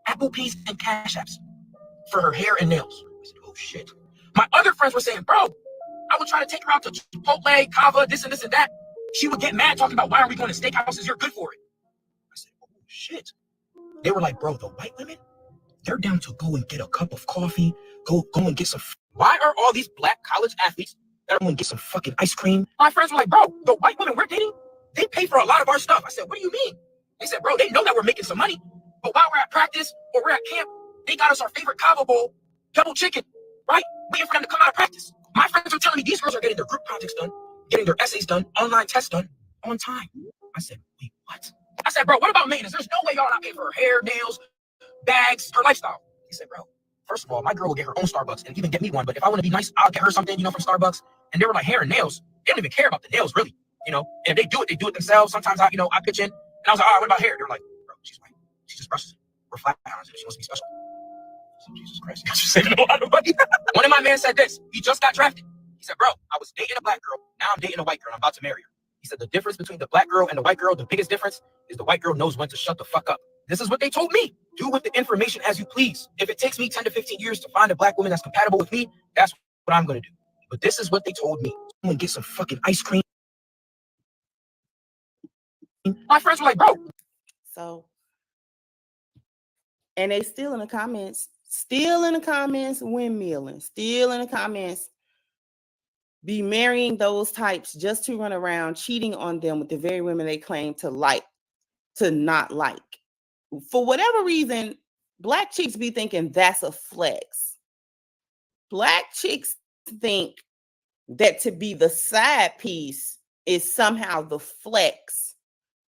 Apple Pays and Cash Apps for her hair and nails. I said, oh shit. My other friends were saying, bro, I would try to take her out to Chipotle, Kava, this and that. She would get mad talking about, why are we going to steakhouses? You're good for it. I said, oh shit. They were like, bro, the white women, they're down to go and get a cup of coffee, go and get some. Why are all these black college athletes that are going to get some fucking ice cream? My friends were like, bro, the white women we're dating, they pay for a lot of our stuff. I said, what do you mean? They said, bro, they know that we're making some money, but while we're at practice or we're at camp, they got us our favorite Cava Bowl, double chicken, right? Waiting for them to come out of practice. My friends are telling me these girls are getting their group projects done, getting their essays done, online tests done on time. I said, wait, what? I said, bro, what about maintenance? There's no way y'all not paying for her hair, nails, bags, her lifestyle. He said, bro, first of all, my girl will get her own Starbucks and even get me one. But if I want to be nice, I'll get her something, from Starbucks. And they were like, hair and nails. They don't even care about the nails, really. And if they do it themselves. Sometimes I pitch in. And I was like, all right, what about hair? They were like, bro, she's white. She just brushes it. We're flat irons it. She wants to be special. So, Jesus Christ, you're saving a lot of money. One of my men said this. He just got drafted. He said, bro, I was dating a black girl. Now I'm dating a white girl. I'm about to marry her. He said, the difference between the black girl and the white girl, the biggest difference is the white girl knows when to shut the fuck up. This is what they told me. Do with the information as you please. If it takes me 10 to 15 years to find a black woman that's compatible with me, that's what I'm going to do. But this is what they told me. I'm going to get some fucking ice cream. My friends were like, bro. So, and they still in the comments, windmilling, still in the comments, be marrying those types just to run around cheating on them with the very women they claim to not like. For whatever reason, black chicks be thinking that's a flex. Black chicks think that to be the side piece is somehow the flex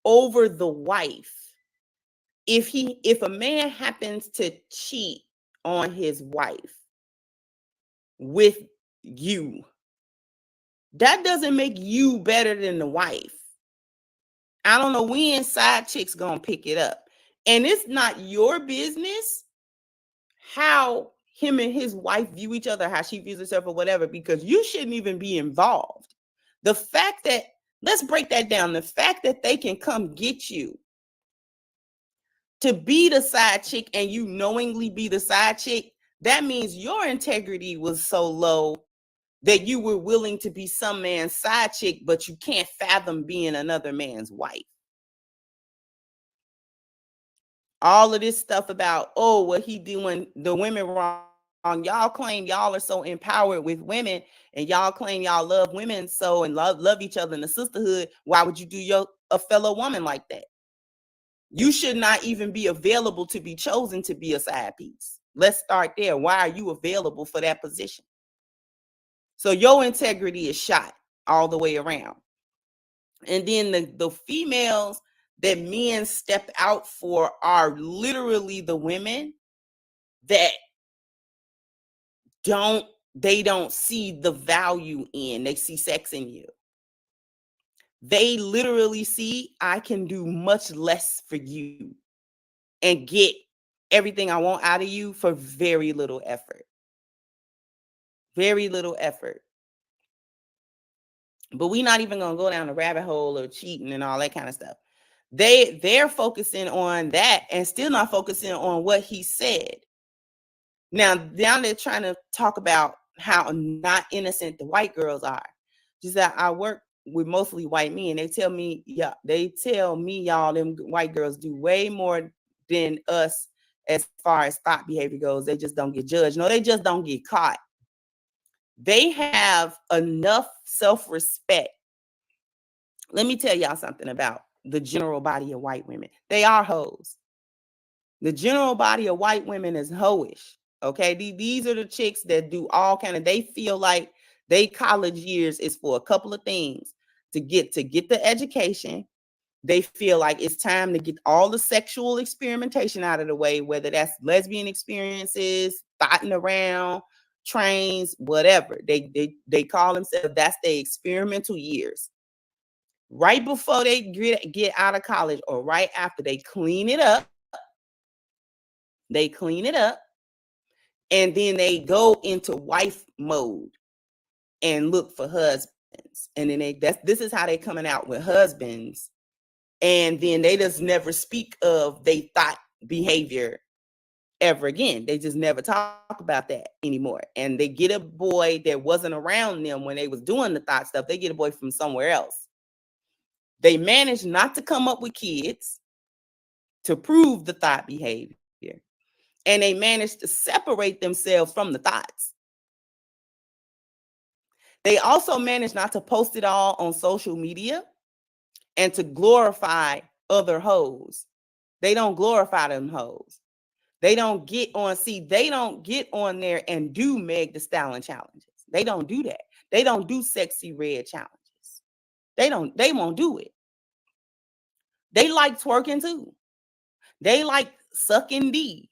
over the wife. If a man happens to cheat on his wife with you, that doesn't make you better than the wife. I don't know when side chicks gonna pick it up. And it's not your business how him and his wife view each other, how she views herself or whatever, because you shouldn't even be involved. The fact that, let's break that down. The fact that they can come get you to be the side chick and you knowingly be the side chick, that means your integrity was so low that you were willing to be some man's side chick, but you can't fathom being another man's wife. All of this stuff about, oh, what he doing the women wrong. Y'all claim y'all are so empowered with women and y'all claim y'all love women so and love each other in the sisterhood. Why would you do a fellow woman like that? You should not even be available to be chosen to be a side piece. Let's start there. Why are you available for that position? So your integrity is shot all the way around. And then the females that men step out for are literally the women that don't see the value in. They see sex in you. They literally see, I can do much less for you and get everything I want out of you for very little effort. Very little effort. But we're not even gonna go down the rabbit hole of cheating and all that kind of stuff. They're focusing on that and still not focusing on what he said. Now they're trying to talk about how not innocent the white girls are. Just that I work with mostly white men. They tell me, y'all, them white girls do way more than us as far as thought behavior goes. They just don't get judged. No, they just don't get caught. They have enough self-respect. Let me tell y'all something about the general body of white women. They are hoes. The general body of white women is hoish. Okay, these are the chicks that do all kind of, they feel like they college years is for a couple of things. To get the education. They feel like it's time to get all the sexual experimentation out of the way, whether that's lesbian experiences, fighting around, trains, whatever. They call themselves, that's their experimental years. Right before they get out of college or right after, they clean it up. They clean it up. And then they go into wife mode and look for husbands. And then this is how they coming out with husbands. And then they just never speak of they thought behavior ever again. They just never talk about that anymore. And they get a boy that wasn't around them when they was doing the thought stuff. They get a boy from somewhere else. They manage not to come up with kids to prove the thought behavior. And they manage to separate themselves from the thoughts. They also manage not to post it all on social media and to glorify other hoes. They don't glorify them hoes. They don't get on, they don't get on there and do Meg Thee Stallion challenges. They don't do that. They don't do sexy red challenges. They won't do it. They like twerking too. They like sucking D.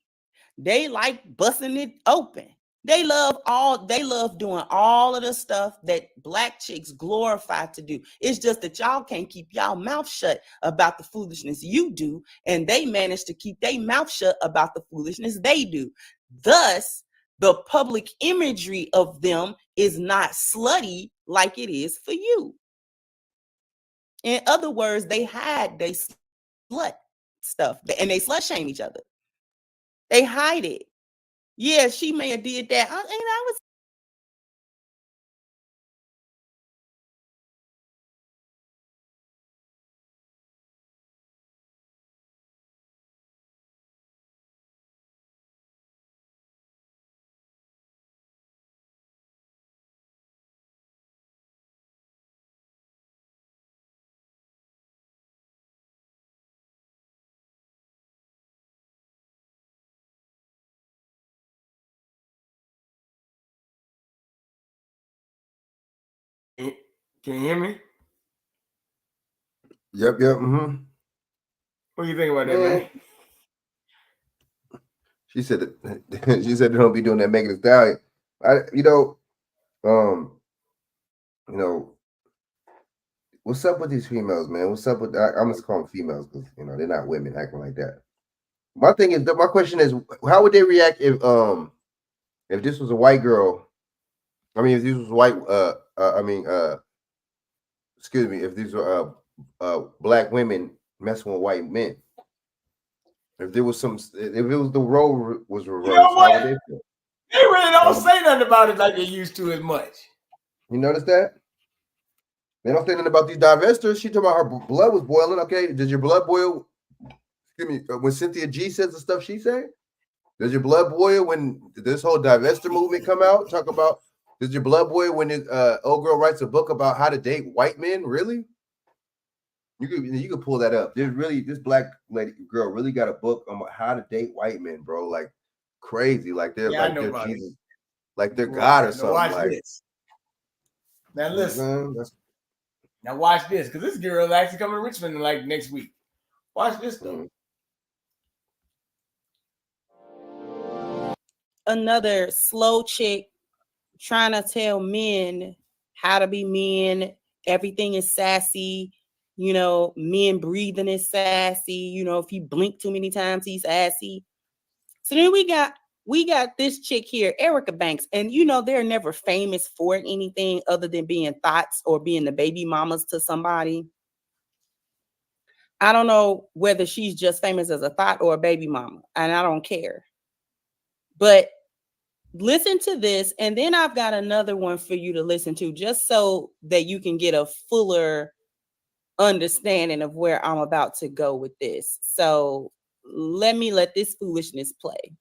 They like busting it open. They love doing all of the stuff that Black chicks glorify to do. It's just that y'all can't keep y'all mouth shut about the foolishness you do, and they manage to keep their mouth shut about the foolishness they do. Thus, the public imagery of them is not slutty like it is for you. In other words, they hide they slut stuff, and they slut shame each other. They hide it. Yeah, she may have did that. I was. Can you hear me? Yep. Mm-hmm. What do you think about that, man? She said that, she said they don't be doing that Megan Thee Stallion. What's up with these females, man? What's up with I'm just calling them females because they're not women acting like that. My question is, how would they react if this was a white girl? I mean, if this was white, excuse me, if these were Black women messing with white men. If there was if it was the role was reversed, how would they feel? They really don't say nothing about it like they used to as much. You notice that? They don't say nothing about these divestors. She talking about her blood was boiling. Okay, does your blood boil? Excuse me, when Cynthia G says the stuff she said, does your blood boil when this whole divestor movement come out? Talk about, does your blood boil when this old girl writes a book about how to date white men? Really? You could pull that up. There's really, this Black lady girl really got a book on how to date white men, bro. Like crazy. Like they're Jesus, like they're God or something. Watch like this. Now listen. Now watch this, because this girl is actually coming to Richmond like next week. Watch this though. Another slow chick trying to tell men how to be men. Everything is sassy. You know, men breathing is sassy. You know, if you blink too many times, he's sassy. So then we got this chick here, Erica Banks, and you know they're never famous for anything other than being thoughts or being the baby mamas to somebody. I don't know whether she's just famous as a thought or a baby mama, and I don't care. But listen to this, and then I've got another one for you to listen to, just so that you can get a fuller understanding of where I'm about to go with this. So let this foolishness play.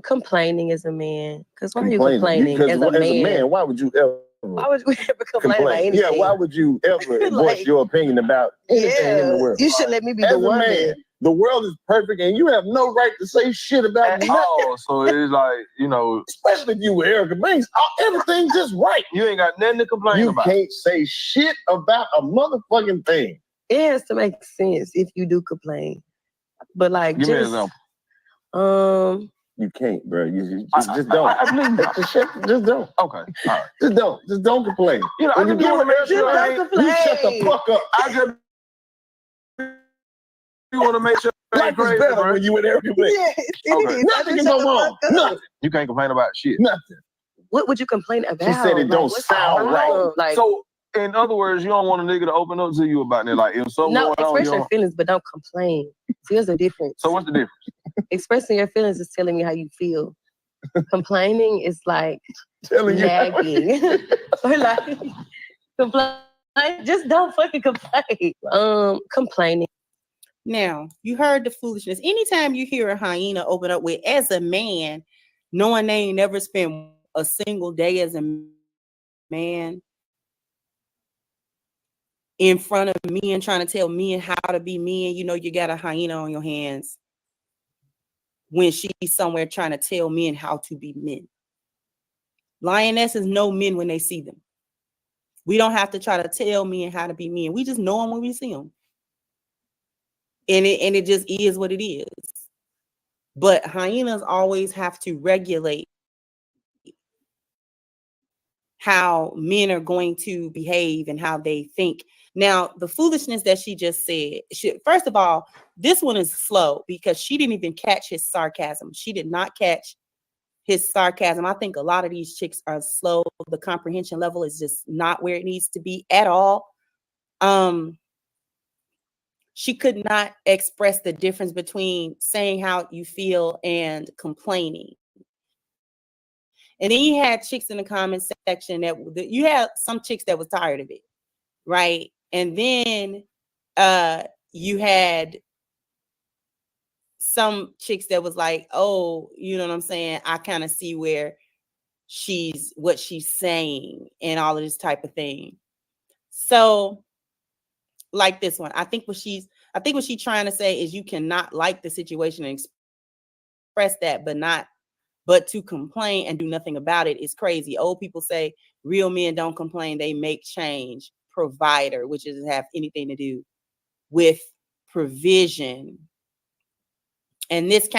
Complaining as a man, because why are you Complaining? complaining Because as a man? why would you ever? Why would you ever complain about anything? Yeah, why would you ever voice Like, your opinion about anything in the yeah, world? you should let me be As the a one man, then. the world is perfect, and you have no right to say shit about nothing. Oh, so it's like, you know, Especially if you were Erica Banks, everything's just right. you ain't got nothing to complain about. You can't say shit about a motherfucking thing. It has to make sense if you do complain. But like, Give me an just example. You can't, bro. You just don't. Just don't. Okay, all right. Just don't complain. You know, I When just want to make sure I ain't. you shut the fuck up. I just you want to make sure I Life ain't crazy, is better bro. when you with Erica Banks. Yes, it Okay. is. Nothing can go wrong. Nothing. You can't complain about shit. Nothing. What would you complain about? She said it Like, don't what's sound wrong? right. Like, So, in other words, you don't want a nigga to open up to you about it. Like, if something no, going on, express you your don't. feelings, but don't complain. See, there's a difference. So, what's the difference? Expressing your feelings is telling me how you feel. Complaining is like Telling you how nagging. Or like complain. Just don't fucking complain. Complaining. Now, you heard the foolishness. Anytime you hear a hyena open up with, as a man, knowing they ain't never spent a single day as a man in front of men, trying to tell men how to be men, you know you got a hyena on your hands when she's somewhere trying to tell men how to be men. Lionesses know men when they see them. We don't have to try to tell men how to be men. We just know them when we see them. And it just is what it is. But hyenas always have to regulate how men are going to behave and how they think. Now, the foolishness that she just said, first of all, this one is slow because she didn't even catch his sarcasm. She did not catch his sarcasm. I think a lot of these chicks are slow. The comprehension level is just not where it needs to be at all. She could not express the difference between saying how you feel and complaining. And then you had chicks in the comment section that you had some chicks that was tired of it, right? And then you had some chicks that was like, oh, you know what I'm saying? I kind of see where what she's saying and all of this type of thing. So like this one, I think what she's trying to say is you cannot like the situation and express that, but to complain and do nothing about it is crazy. Old people say real men don't complain, they make change. Provider, which doesn't have anything to do with provision. And this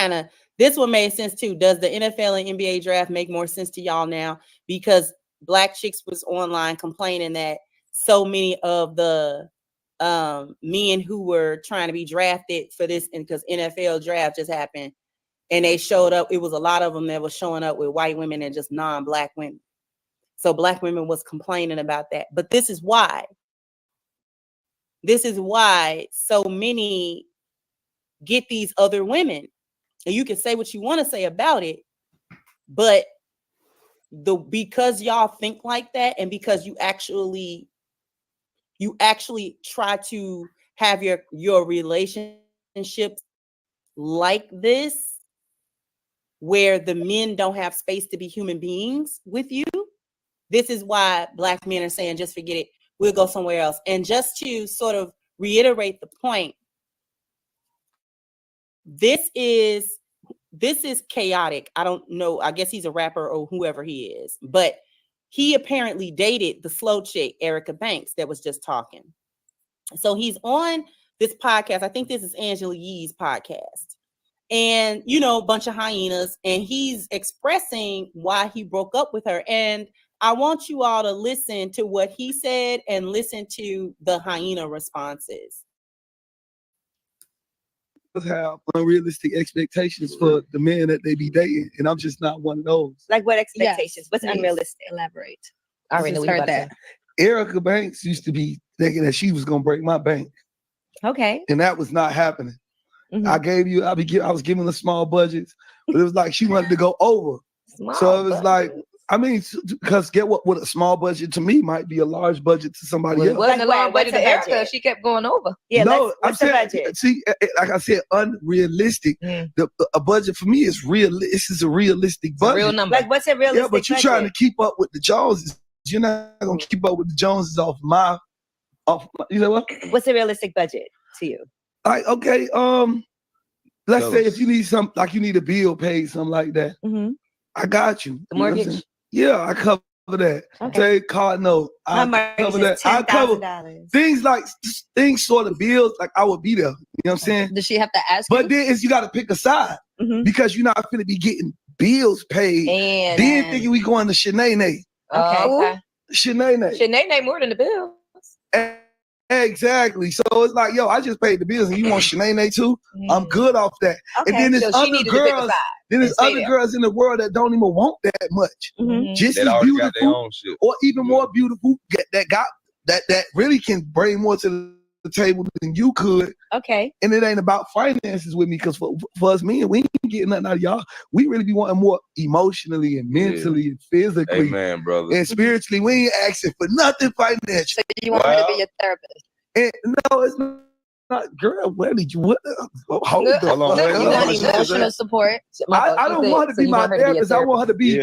one made sense too. Does the NFL and NBA draft make more sense to y'all now? Because Black Chicks was online complaining that so many of the men who were trying to be drafted for this, and because NFL draft just happened, and they showed up, it was a lot of them that was showing up with white women and just non-Black women. So Black women was complaining about that. But this is why so many get these other women. And you can say what you want to say about it, but because y'all think like that, and because you actually try to have your relationships like this, where the men don't have space to be human beings with you, this is why Black men are saying, just forget it, we'll go somewhere else. And just to sort of reiterate the point, this is chaotic. I don't know. I guess he's a rapper or whoever he is, but he apparently dated the slow chick, Erica Banks, that was just talking. So he's on this podcast. I think this is Angela Yee's podcast. and a bunch of hyenas, and he's expressing why he broke up with her. And I want you all to listen to what he said and listen to the hyena responses. Have unrealistic expectations for the men that they be dating, and I'm just not one of those. Like what expectations? Yes, What's please unrealistic? Elaborate. I already know what you're about to say. Erica Banks used to be thinking that she was gonna break my bank, Okay. and that was not happening. Mhm. I was giving her small budgets, but it was like she wanted to go over. So it was like, I mean, because get what? With a small budget to me might be a large budget to somebody else. Wasn't a large budget to Erica. She kept going over. Yeah. No, What's I'm the saying, budget? see, like I said, unrealistic. A budget for me is real. This is a realistic budget. Real number. Like what's a realistic? Yeah, but you're trying to keep up with the Joneses. You're not gonna keep up with the Joneses off my. You know what? What's a realistic budget to you? Like, okay, let's say if you need something, like you need a bill paid, something like that. I got you. The You know what I'm mortgage? saying? Yeah, I cover that. Okay. Say card note. I My cover mortgage is that. I cover $10,000. things sort of bills, like I would be there. You know what I'm saying? Does she have to ask? But then you got to pick a side because you're not going to be getting bills paid. And then thinking we going to Shanae. Okay. Shanae. more than the bill. Exactly. So it's like, yo, I just paid the bills and you want Shanae too? I'm good off that. Okay, And then there's so she other needed to pick a girls. side Then there's and stay other there. girls in the world that don't even want that much. Just That as already got their beautiful, own shit. or even more beautiful, that really can bring more to the table than you could. Okay. And it ain't about finances with me, because for us men, we ain't getting nothing out of y'all. We really be wanting more emotionally and mentally and physically Amen, brother. and spiritually. We ain't asking for nothing financially. So you want her to be your therapist? And no, it's not. Girl, where did you? What? Hold Look, on. look, you want emotional support. I don't want her to be my therapist. I want her to be.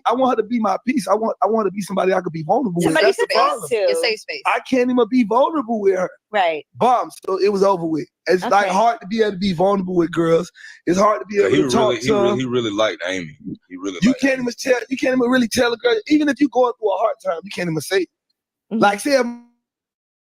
I want her to be my peace. I want to be somebody I could be vulnerable with. That's the problem. Your safe space. I can't even be vulnerable with her. Right. Bomb. So it was over with. It's like hard to be able to be vulnerable with girls. It's hard to be able to talk to them. He really liked Amy. He really. You can't even tell. You can't even really tell a girl. Even if you're going through a hard time, you can't even say it. Like, say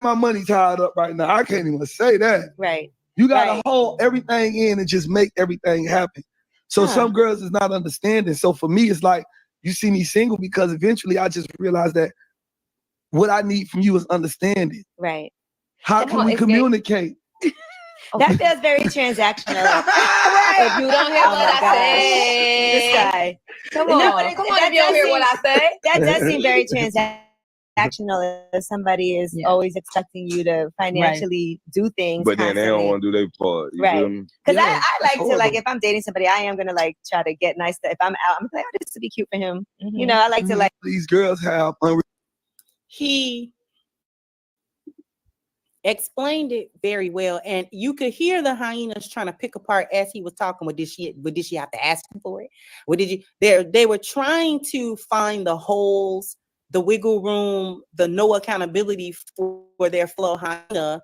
my money tied up right now. I can't even say that. Right. You gotta hold everything in and just make everything happen. So some girls is not understanding. So for me, it's like you see me single because eventually I just realized that what I need from you is understanding. Right. How can we communicate? That feels very transactional. If you don't hear what I say, This guy. Come on, if you don't hear what I say. That does seem very transactional. If somebody is always expecting you to financially do things. But then they don't want to do their part. You feel me? Because I like to, like, if I'm dating somebody, I am gonna like try to get nice stuff. If I'm out, I'm like, oh, this would be cute for him. You know, I like to like. These girls have. He explained it very well, and you could hear the hyenas trying to pick apart as he was talking. What did she have to ask him for it? What did you? They were trying to find the holes, the wiggle room, the no accountability for their flow hyena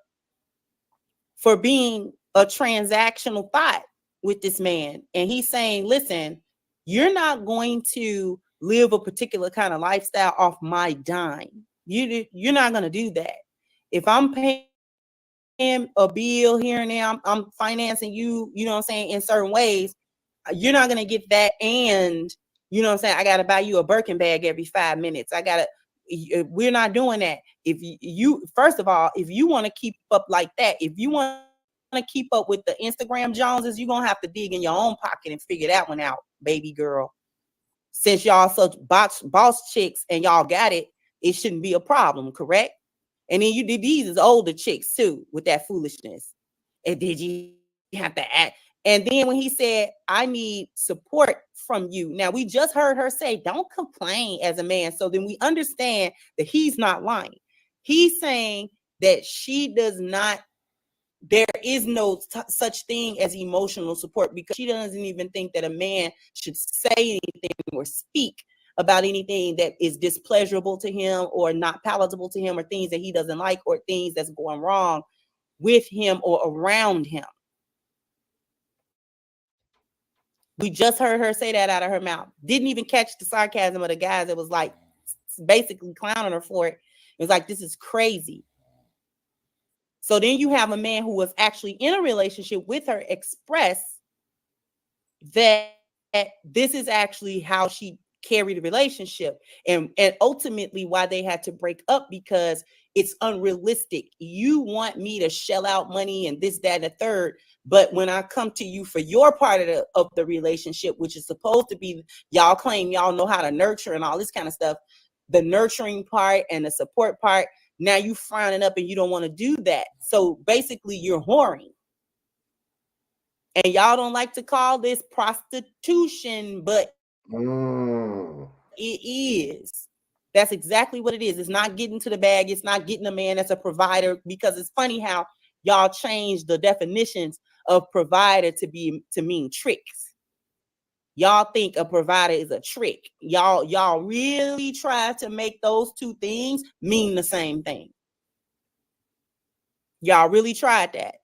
for being a transactional thought with this man. And he's saying, listen, you're not going to live a particular kind of lifestyle off my dime. You're not going to do that. If I'm paying a bill here and there, I'm financing you, you know what I'm saying, in certain ways, you're not going to get that. And you know what I'm saying? I got to buy you a Birkin bag every 5 minutes. We're not doing that. If you, first of all, if you want to keep up like that, if you want to keep up with the Instagram Joneses, you're going to have to dig in your own pocket and figure that one out, baby girl. Since y'all such boss chicks and y'all got it, it shouldn't be a problem, correct? And then these is older chicks too with that foolishness. And did you have to act? And then when he said, I need support from you. Now, we just heard her say, don't complain as a man. So then we understand that he's not lying. He's saying that she does not, there is no such thing as emotional support, because she doesn't even think that a man should say anything or speak about anything that is displeasurable to him or not palatable to him, or things that he doesn't like, or things that's going wrong with him or around him. We just heard her say that out of her mouth. Didn't even catch the sarcasm of the guys that was like basically clowning her for it. It was like, this is crazy. So then you have a man who was actually in a relationship with her express that this is actually how she carried the relationship, and ultimately why they had to break up, because it's unrealistic. You want me to shell out money and this, that, and the third, but when I come to you for your part of the relationship, which is supposed to be, y'all claim y'all know how to nurture and all this kind of stuff, the nurturing part and the support part, now you frowning up and you don't want to do that. So basically you're whoring. And y'all don't like to call this prostitution, but it is. That's exactly what it is. It's not getting to the bag. It's not getting a man that's a provider, because it's funny how y'all change the definitions of provider to mean tricks. Y'all think a provider is a trick. Y'all really try to make those two things mean the same thing. Y'all really tried that.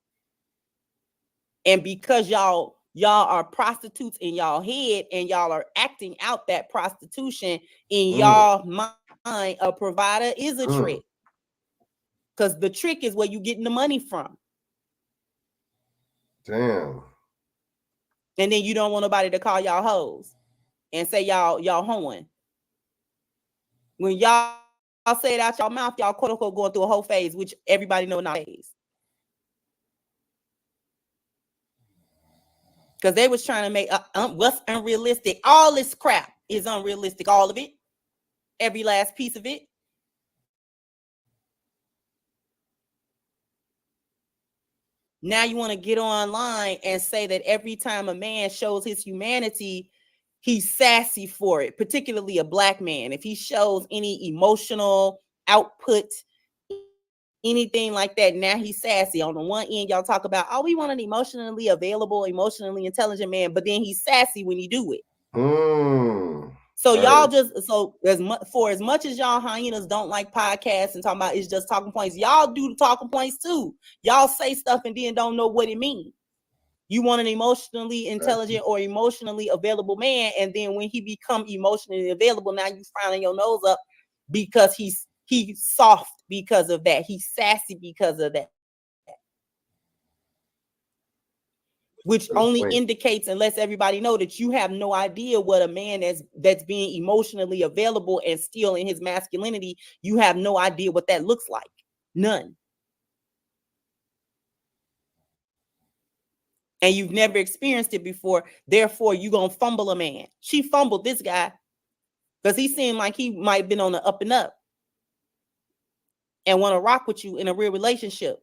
And because y'all are prostitutes in y'all head, and y'all are acting out that prostitution in y'all mind, a provider is a trick. Because the trick is where you getting the money from. Damn. And then you don't want nobody to call y'all hoes and say y'all hoeing. When y'all say it out y'all mouth, y'all quote unquote going through a whole phase, which everybody know nowadays. Because they was trying to make what's unrealistic. All this crap is unrealistic. All of it. Every last piece of it. Now you want to get online and say that every time a man shows his humanity, he's sassy for it, particularly a black man. If he shows any emotional output, anything like that, now he's sassy. On the one end, y'all talk about, oh, we want an emotionally available, emotionally intelligent man, but then he's sassy when he do it. So y'all as much as y'all hyenas don't like podcasts and talking about it's just talking points, y'all do the talking points too. Y'all say stuff and then don't know what it means. You want an emotionally intelligent or emotionally available man, and then when he become emotionally available, now you frowning your nose up because he's soft because of that. He's sassy because of that. Which only indicates and lets everybody know that you have no idea what a man that's being emotionally available and still in his masculinity, you have no idea what that looks like. None. And you've never experienced it before. Therefore, you're going to fumble a man. She fumbled this guy because he seemed like he might have been on the up and up and want to rock with you in a real relationship.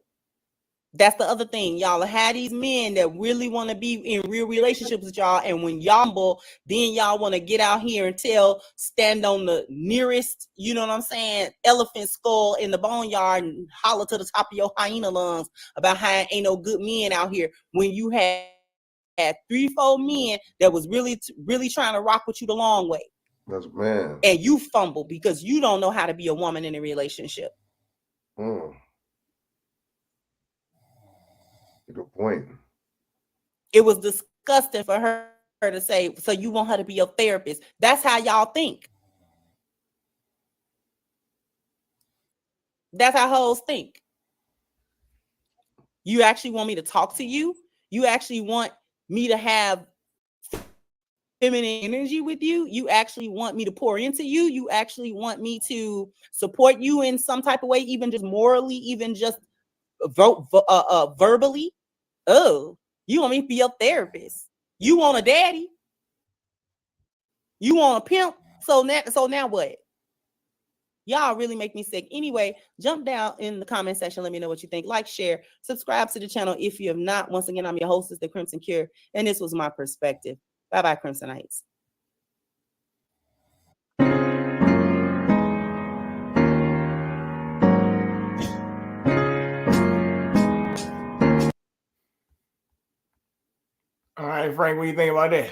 That's the other thing. Y'all have these men that really want to be in real relationships with y'all. And when y'all humble, then y'all want to get out here and stand on the nearest, you know what I'm saying, elephant skull in the boneyard and holler to the top of your hyena lungs about how ain't no good men out here, when you had 3-4 men that was really trying to rock with you the long way. That's man. And you fumble because you don't know how to be a woman in a relationship. Good point. It was disgusting for her to say, so you want her to be your therapist. That's how y'all think. That's how hoes think. You actually want me to talk to you? You actually want me to have feminine energy with you? You actually want me to pour into you? You actually want me to support you in some type of way, even just morally, even just verbally? Oh, you want me to be your therapist? You want a daddy? You want a pimp? So now what? Y'all really make me sick. Anyway, jump down in the comment section. Let me know what you think. Like, share, subscribe to the channel if you have not. Once again, I'm your hostess, The Crimson Cure, and this was my perspective. Bye-bye, Crimsonites. All right, Frank, what do you think about that?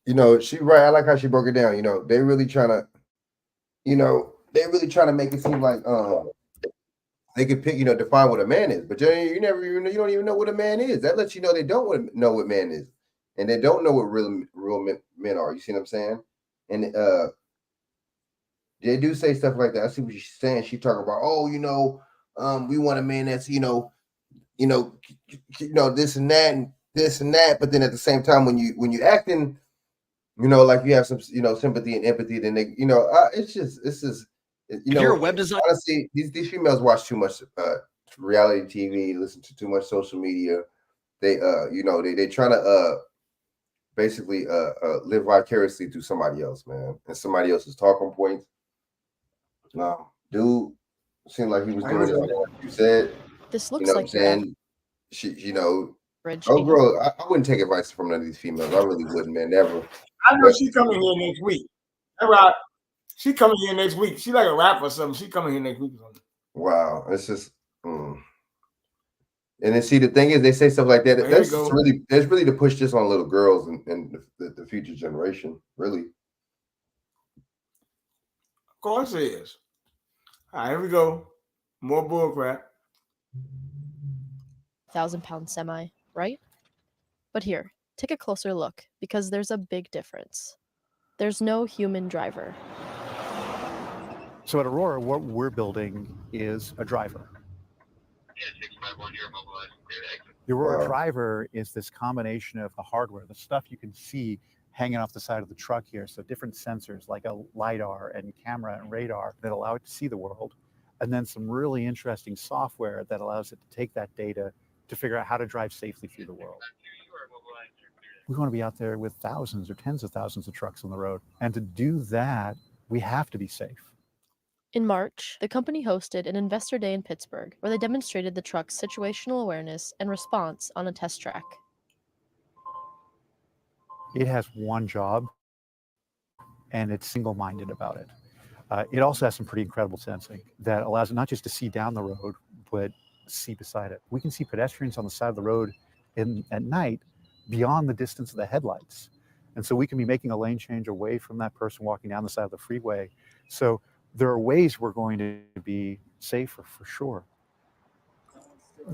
You know, she right. I like how she broke it down. You know, they really trying to make it seem like they could pick, define what a man is, but you don't even know what a man is. That lets you know they don't know what man is, and they don't know what real men are. You see what I'm saying? And they do say stuff like that. I see what she's saying. She talking about, oh, we want a man that's, this and that and this and that. But then at the same time, when you acting, like you have some, sympathy and empathy, then they, it's just you're a web designer. Honestly, these females watch too much reality TV, listen to too much social media. They they trying to basically live vicariously through somebody else, man, and somebody else's talking points. Dude seemed like he was doing it like you said. This looks What like I'm saying. Oh girl, I wouldn't take advice from none of these females. I really wouldn't, man. Never. I know she coming here next week. All right. She coming here next week. She like a rapper or something. She coming here next week. Wow. It's just And then see, the thing is, they say stuff like that. That's really to push this on little girls and the future generation, really. Of course it is. All right, here we go. More bull crap. 1,000-pound semi, right? But here, take a closer look, because there's a big difference. There's no human driver. So at Aurora, what we're building is a driver. The Aurora driver is this combination of the hardware, the stuff you can see hanging off the side of the truck here. So different sensors like a LiDAR and camera and radar that allow it to see the world. And then some really interesting software that allows it to take that data to figure out how to drive safely through the world. We want to be out there with thousands or tens of thousands of trucks on the road. And to do that, we have to be safe. In March, the company hosted an investor day in Pittsburgh where they demonstrated the truck's situational awareness and response on a test track. It has one job, and it's single-minded about it. It also has some pretty incredible sensing that allows it not just to see down the road, but see beside it. We can see pedestrians on the side of the road at night beyond the distance of the headlights. And so we can be making a lane change away from that person walking down the side of the freeway. So there are ways we're going to be safer for sure.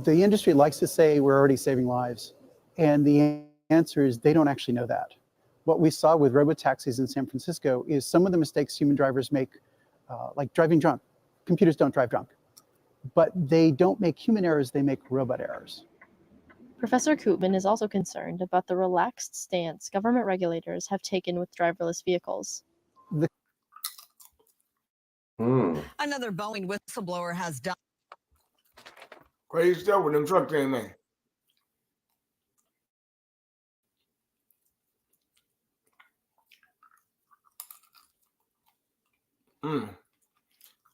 The industry likes to say we're already saving lives. And the answer is they don't actually know that. What we saw with robotaxis in San Francisco is some of the mistakes human drivers make, like driving drunk. Computers don't drive drunk. But they don't make human errors, they make robot errors. Professor Koopman is also concerned about the relaxed stance government regulators have taken with driverless vehicles. Another Boeing whistleblower has died. Crazy stuff with them truck thing, man.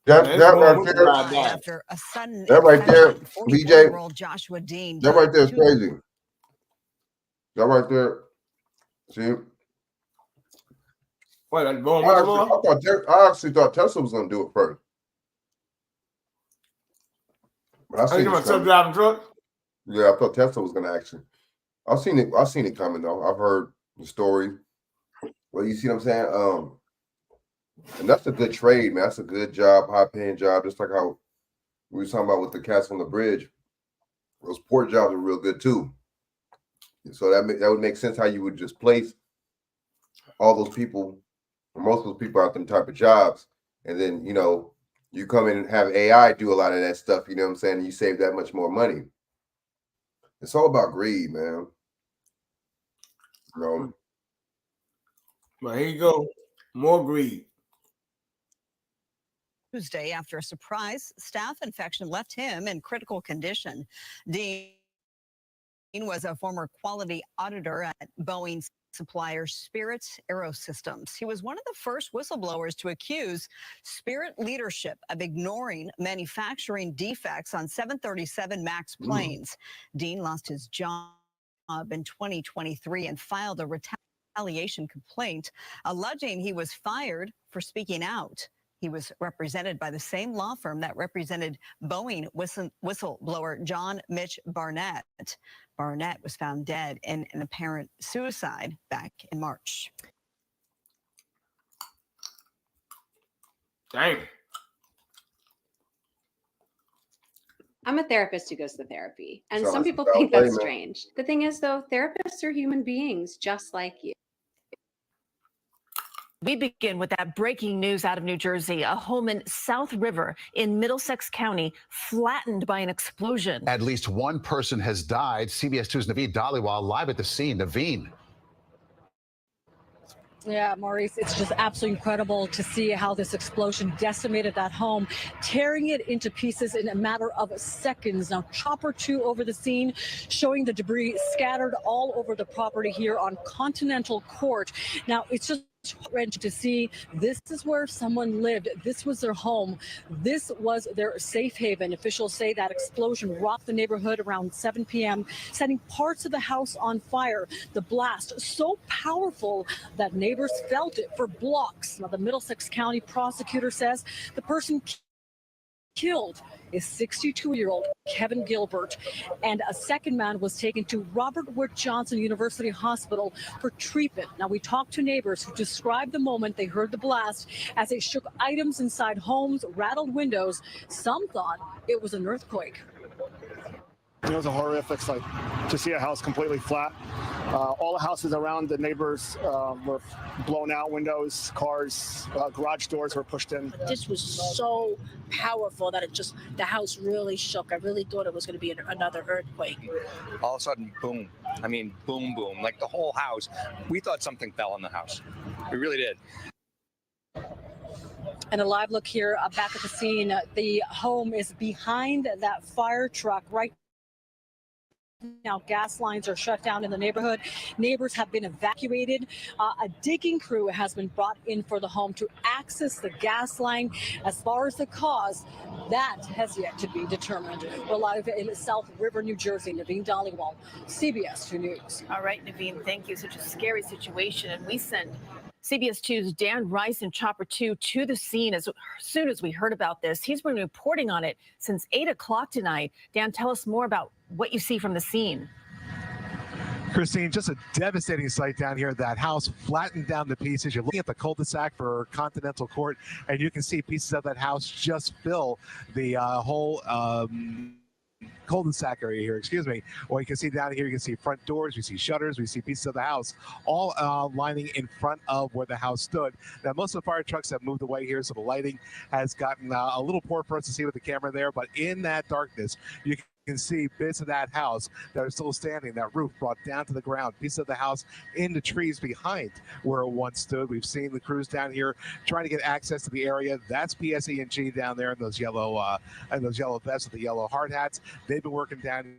That right there, After a sudden that right there, BJ, 44-year-old Joshua Dean. that right there is crazy. That right there, see? What, I actually thought Tesla was going to do it first. But I seen it self-driving truck? Yeah, I thought Tesla was going to actually. I've seen it coming though. I've heard the story. Well, you see what I'm saying? And that's a good trade, man. That's a good job, high-paying job. Just like how we were talking about with the cats on the bridge. Those port jobs are real good too. So that would make sense how you would just place all those people, or most of those people out them type of jobs, and then you come in and have AI do a lot of that stuff. You know what I'm saying? And you save that much more money. It's all about greed, man. Well, here you go. More greed. Tuesday after a surprise staph infection left him in critical condition. Dean was a former quality auditor at Boeing's supplier Spirit Aerosystems. He was one of the first whistleblowers to accuse Spirit leadership of ignoring manufacturing defects on 737 MAX planes. Dean lost his job in 2023 and filed a retaliation complaint alleging he was fired for speaking out. He was represented by the same law firm that represented Boeing whistleblower John Mitch Barnett. Barnett was found dead in an apparent suicide back in March. Dang. I'm a therapist who goes to therapy, and Sounds some like a people valid think that's point, man. strange. The thing is, though, therapists are human beings just like you. We begin with that breaking news out of New Jersey. A home in South River in Middlesex County flattened by an explosion. At least one person has died. CBS 2's Naveen Dhaliwal live at the scene. Naveen. Yeah, Maurice, it's just absolutely incredible to see how this explosion decimated that home, tearing it into pieces in a matter of seconds. Now, Chopper 2 over the scene, showing the debris scattered all over the property here on Continental Court. Now, it's just wrenching to see this is where someone lived. This was their home. This was their safe haven. Officials say that explosion rocked the neighborhood around 7 p.m., setting parts of the house on fire. The blast so powerful that neighbors felt it for blocks. Now, the Middlesex County prosecutor says the person killed is 62-year-old Kevin Gilbert, and a second man was taken to Robert Wood Johnson University Hospital for treatment. Now, we talked to neighbors who described the moment they heard the blast as they shook items inside homes, rattled windows. Some thought it was an earthquake. It was a horrific sight to see a house completely flat. All the houses around the neighbors were blown out, windows, cars, garage doors were pushed in. This was so powerful that the house really shook. I really thought it was going to be another earthquake. All of a sudden, boom. I mean, boom, boom. Like the whole house. We thought something fell on the house. We really did. And a live look here back at the scene. The home is behind that fire truck right now. Gas lines are shut down in the neighborhood. Neighbors have been evacuated. A digging crew has been brought in for the home to access the gas line. As far as the cause, that has yet to be determined. We're live in South River, New Jersey. Naveen Dhaliwal, CBS 2 News. All right, Naveen, thank you. Such a scary situation. And we sent CBS 2's Dan Rice and Chopper 2 to the scene as soon as we heard about this. He's been reporting on it since 8 o'clock tonight. Dan, tell us more about what you see from the scene. Christine, just a devastating sight down here. That house flattened down to pieces. You're looking at the cul-de-sac for Continental Court, and you can see pieces of that house just fill the whole cul-de-sac area here, excuse me. Well, you can see down here, you can see front doors, we see shutters, we see pieces of the house, all lining in front of where the house stood. Now, most of the fire trucks have moved away here, so the lighting has gotten a little poor for us to see with the camera there, but in that darkness, you can see bits of that house that are still standing, that roof brought down to the ground, pieces of the house in the trees behind where it once stood. We've seen the crews down here trying to get access to the area. That's PSE&G down there in those yellow vests with the yellow hard hats. They've been working down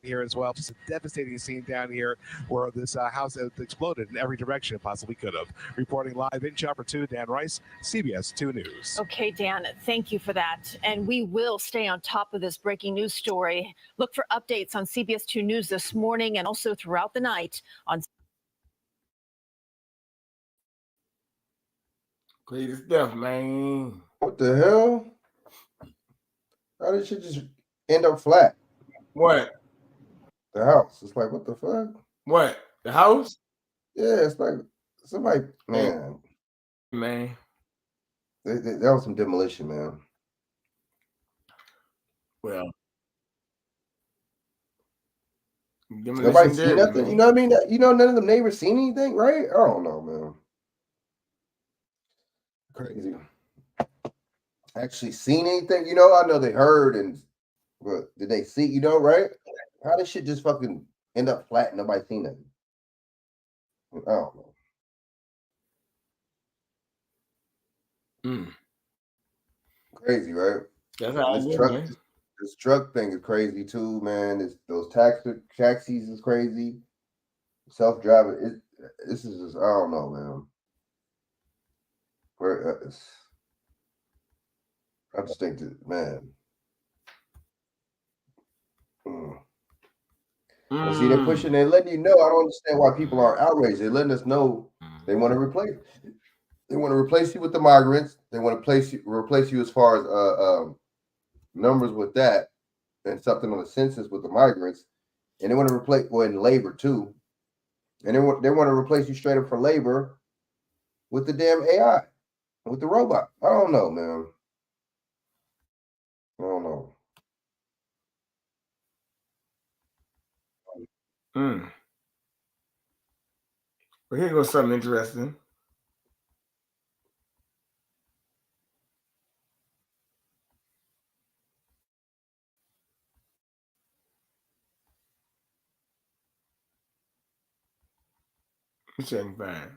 here as well. Just a devastating scene down here where this house exploded in every direction it possibly could have. Reporting live in Chopper 2, Dan Rice, CBS 2 News. Okay, Dan, thank you for that. And we will stay on top of this breaking news story. Look for updates on CBS 2 News this morning and also throughout the night on Crazy stuff, man. What the hell? How did shit just end up flat? What? The house. It's like, what the fuck? What? The house? Yeah, it's like somebody, man. Man. That was some demolition, man. Well. Nobody seen nothing. Man. You know what I mean? You know, none of them neighbors seen anything, right? I don't know, man. Crazy. Actually seen anything? You know, I know they heard, but did they see, you know, right? How did shit just fucking end up flat and nobody seen it? I don't know. Crazy, right? That's how this truck thing is crazy too, man. Those taxis is crazy. Self-driving, this is just, I don't know, man. I just think that, man. See, they're pushing, they're letting you know. I don't understand why people aren't outraged. They're letting us know they want to replace. They want to replace you with the migrants. They want to replace you as far as numbers with that, and something on the census with the migrants. And they want to replace in labor too. And they want to replace you straight up for labor with the damn AI, with the robot. I don't know, man. I don't know. Well, here goes something interesting. 75.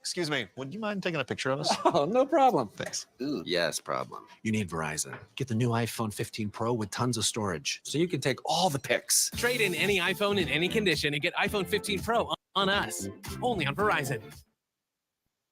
Excuse me, would you mind taking a picture of us? Oh, no problem. Thanks. Ooh, yes, problem. You need Verizon. Get the new iPhone 15 Pro with tons of storage, so you can take all the pics. Trade in any iPhone in any condition and get iPhone 15 Pro on us. Only on Verizon.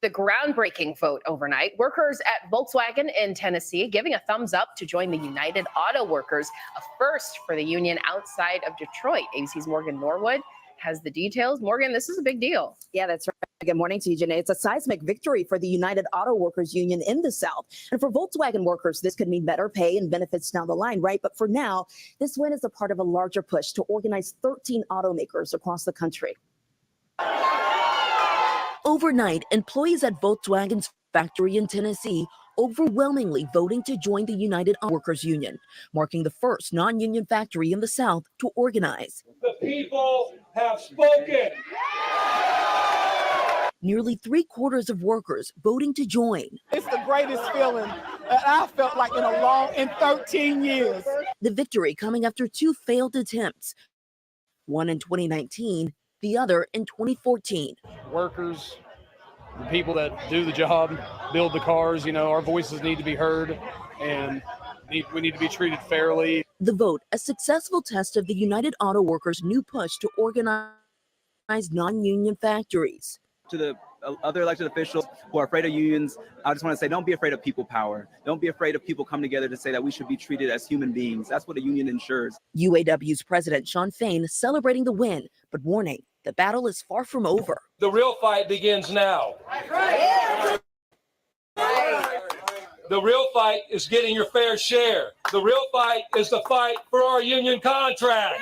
The groundbreaking vote overnight. Workers at Volkswagen in Tennessee giving a thumbs up to join the United Auto Workers, a first for the union outside of Detroit. ABC's Morgan Norwood has the details. Morgan, this is a big deal. Yeah, that's right. Good morning to you, Janae. It's a seismic victory for the United Auto Workers Union in the South. And for Volkswagen workers, this could mean better pay and benefits down the line, right? But for now, this win is a part of a larger push to organize 13 automakers across the country. Overnight, employees at Volkswagen's factory in Tennessee overwhelmingly voting to join the United Auto Workers Union, marking the first non-union factory in the South to organize. The people have spoken. Nearly 3/4 of workers voting to join. It's the greatest feeling that I felt like in 13 years. The victory coming after two failed attempts, one in 2019, the other in 2014. Workers, the people that do the job, build the cars, our voices need to be heard and we need to be treated fairly. The vote, a successful test of the United Auto Workers' new push to organize non-union factories. To the other elected officials who are afraid of unions, I just want to say, don't be afraid of people power. Don't be afraid of people coming together to say that we should be treated as human beings. That's what a union ensures. UAW's president, Shawn Fain, celebrating the win, but warning the battle is far from over. The real fight begins now. The real fight is getting your fair share. The real fight is the fight for our union contract.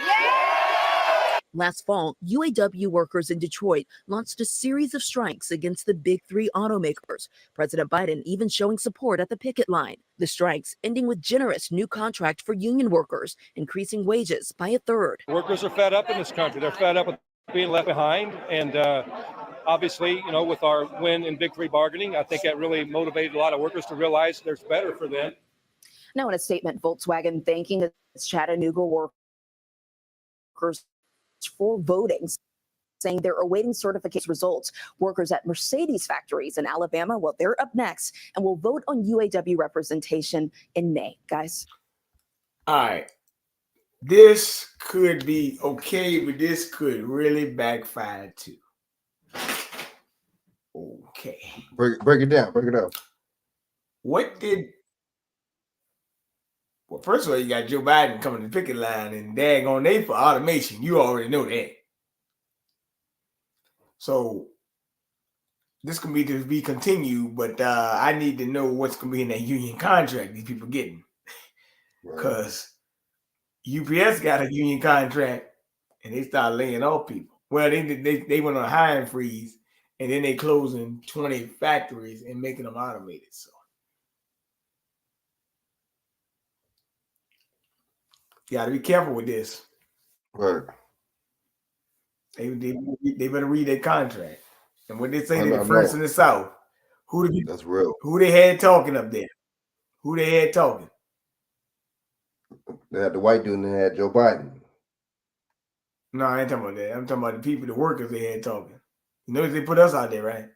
Last fall, UAW workers in Detroit launched a series of strikes against the big three automakers. President Biden even showing support at the picket line. The strikes ending with generous new contract for union workers, increasing wages by a third. Workers are fed up in this country. They're fed up with being left behind. And obviously, with our win in big three bargaining, I think that really motivated a lot of workers to realize there's better for them. Now in a statement, Volkswagen thanking its Chattanooga workers for voting, saying they're awaiting certification results. Workers at Mercedes factories in Alabama, well, they're up next and will vote on UAW representation in May. Guys. All right. This could be okay, but this could really backfire too. Okay. Break it down. Break it down. Well, first of all, you got Joe Biden coming to the picket line and daggone they for automation. You already know that. So this can be continued, but I need to know what's going to be in that union contract these people getting. Because UPS got a union contract and they started laying off people. Well, they went on a hiring freeze and then they closing 20 factories and making them automated. So you got to be careful with this. Right. They better read their contract. And what they say, they're the first in the South. That's real. Who they had talking up there? Who they had talking? They had the white dude and they had Joe Biden. No, I ain't talking about that. I'm talking about the people, the workers they had talking. You notice they put us out there, right?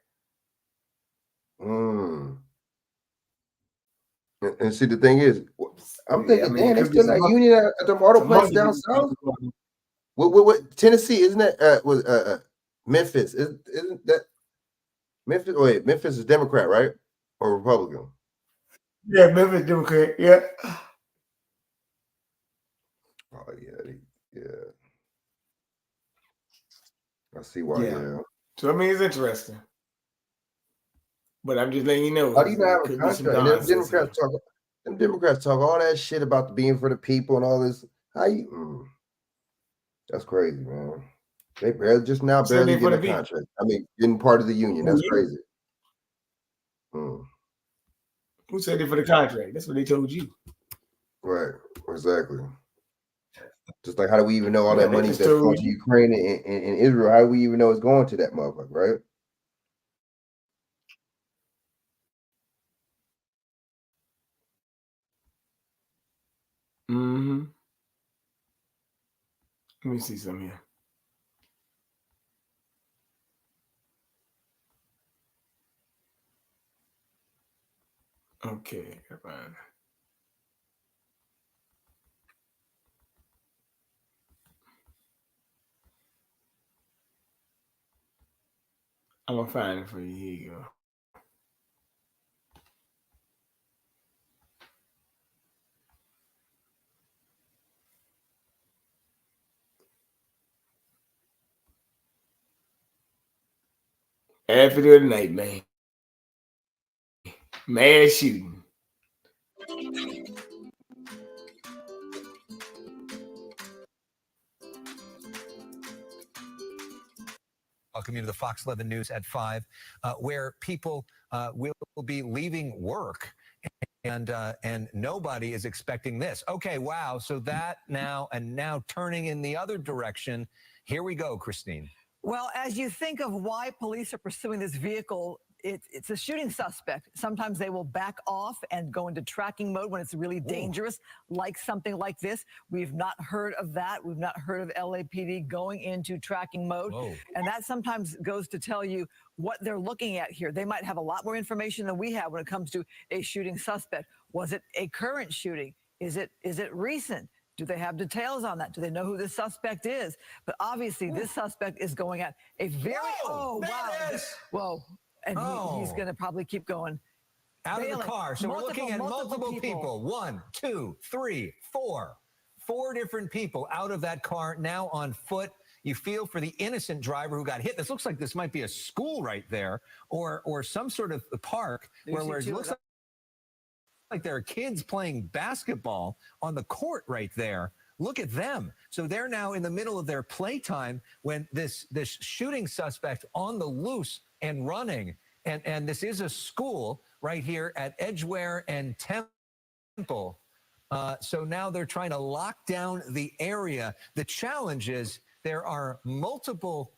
And see, the thing is, I'm thinking, man, they still got union at the auto plants down south. What Tennessee, isn't that Memphis? Isn't that Memphis? Oh, wait, Memphis is Democrat, right? Or Republican? Yeah, Memphis Democrat, yeah. Oh, yeah. I see why, yeah. So, I mean, it's interesting. But I'm just letting you know. How do you not have a contract? Them Democrats talk all that shit about being for the people and all this. How you? That's crazy, man. They barely getting a contract. I mean, getting part of the union. That's crazy. Who said it for the contract? That's what they told you. Right. Exactly. Just like, how do we even know all Yeah, that they money just that's going told to you. Ukraine and Israel? How do we even know it's going to that motherfucker, right? Mm-hmm. Let me see some here. Okay, fine. I'm gonna find it for you. Here you go. Add video tonight, man. Mass shooting. Welcome you to the Fox 11 News at 5, where people will be leaving work, and nobody is expecting this. Okay, wow. So that now turning in the other direction. Here we go, Christine. Well, as you think of why police are pursuing this vehicle, it's a shooting suspect. Sometimes they will back off and go into tracking mode when it's really dangerous, like something like this. We've not heard of that. We've not heard of LAPD going into tracking mode. And that sometimes goes to tell you what they're looking at here. They might have a lot more information than we have when it comes to a shooting suspect. Was it a current shooting? Is it recent? Do they have details on that? Do they know who this suspect is? But obviously, this suspect is going at a very, whoa. And he's going to probably keep going. Out of the car. So we're looking at multiple people. 1, 2, 3, 4. 4 different people out of that car, now on foot. You feel for the innocent driver who got hit. This looks like this might be a school right there, or some sort of park where it looks like there are kids playing basketball on the court right there. Look at them. So they're now in the middle of their playtime when this shooting suspect on the loose and running. And this is a school right here at Edgware and Temple. So now they're trying to lock down the area. The challenge is there are multiple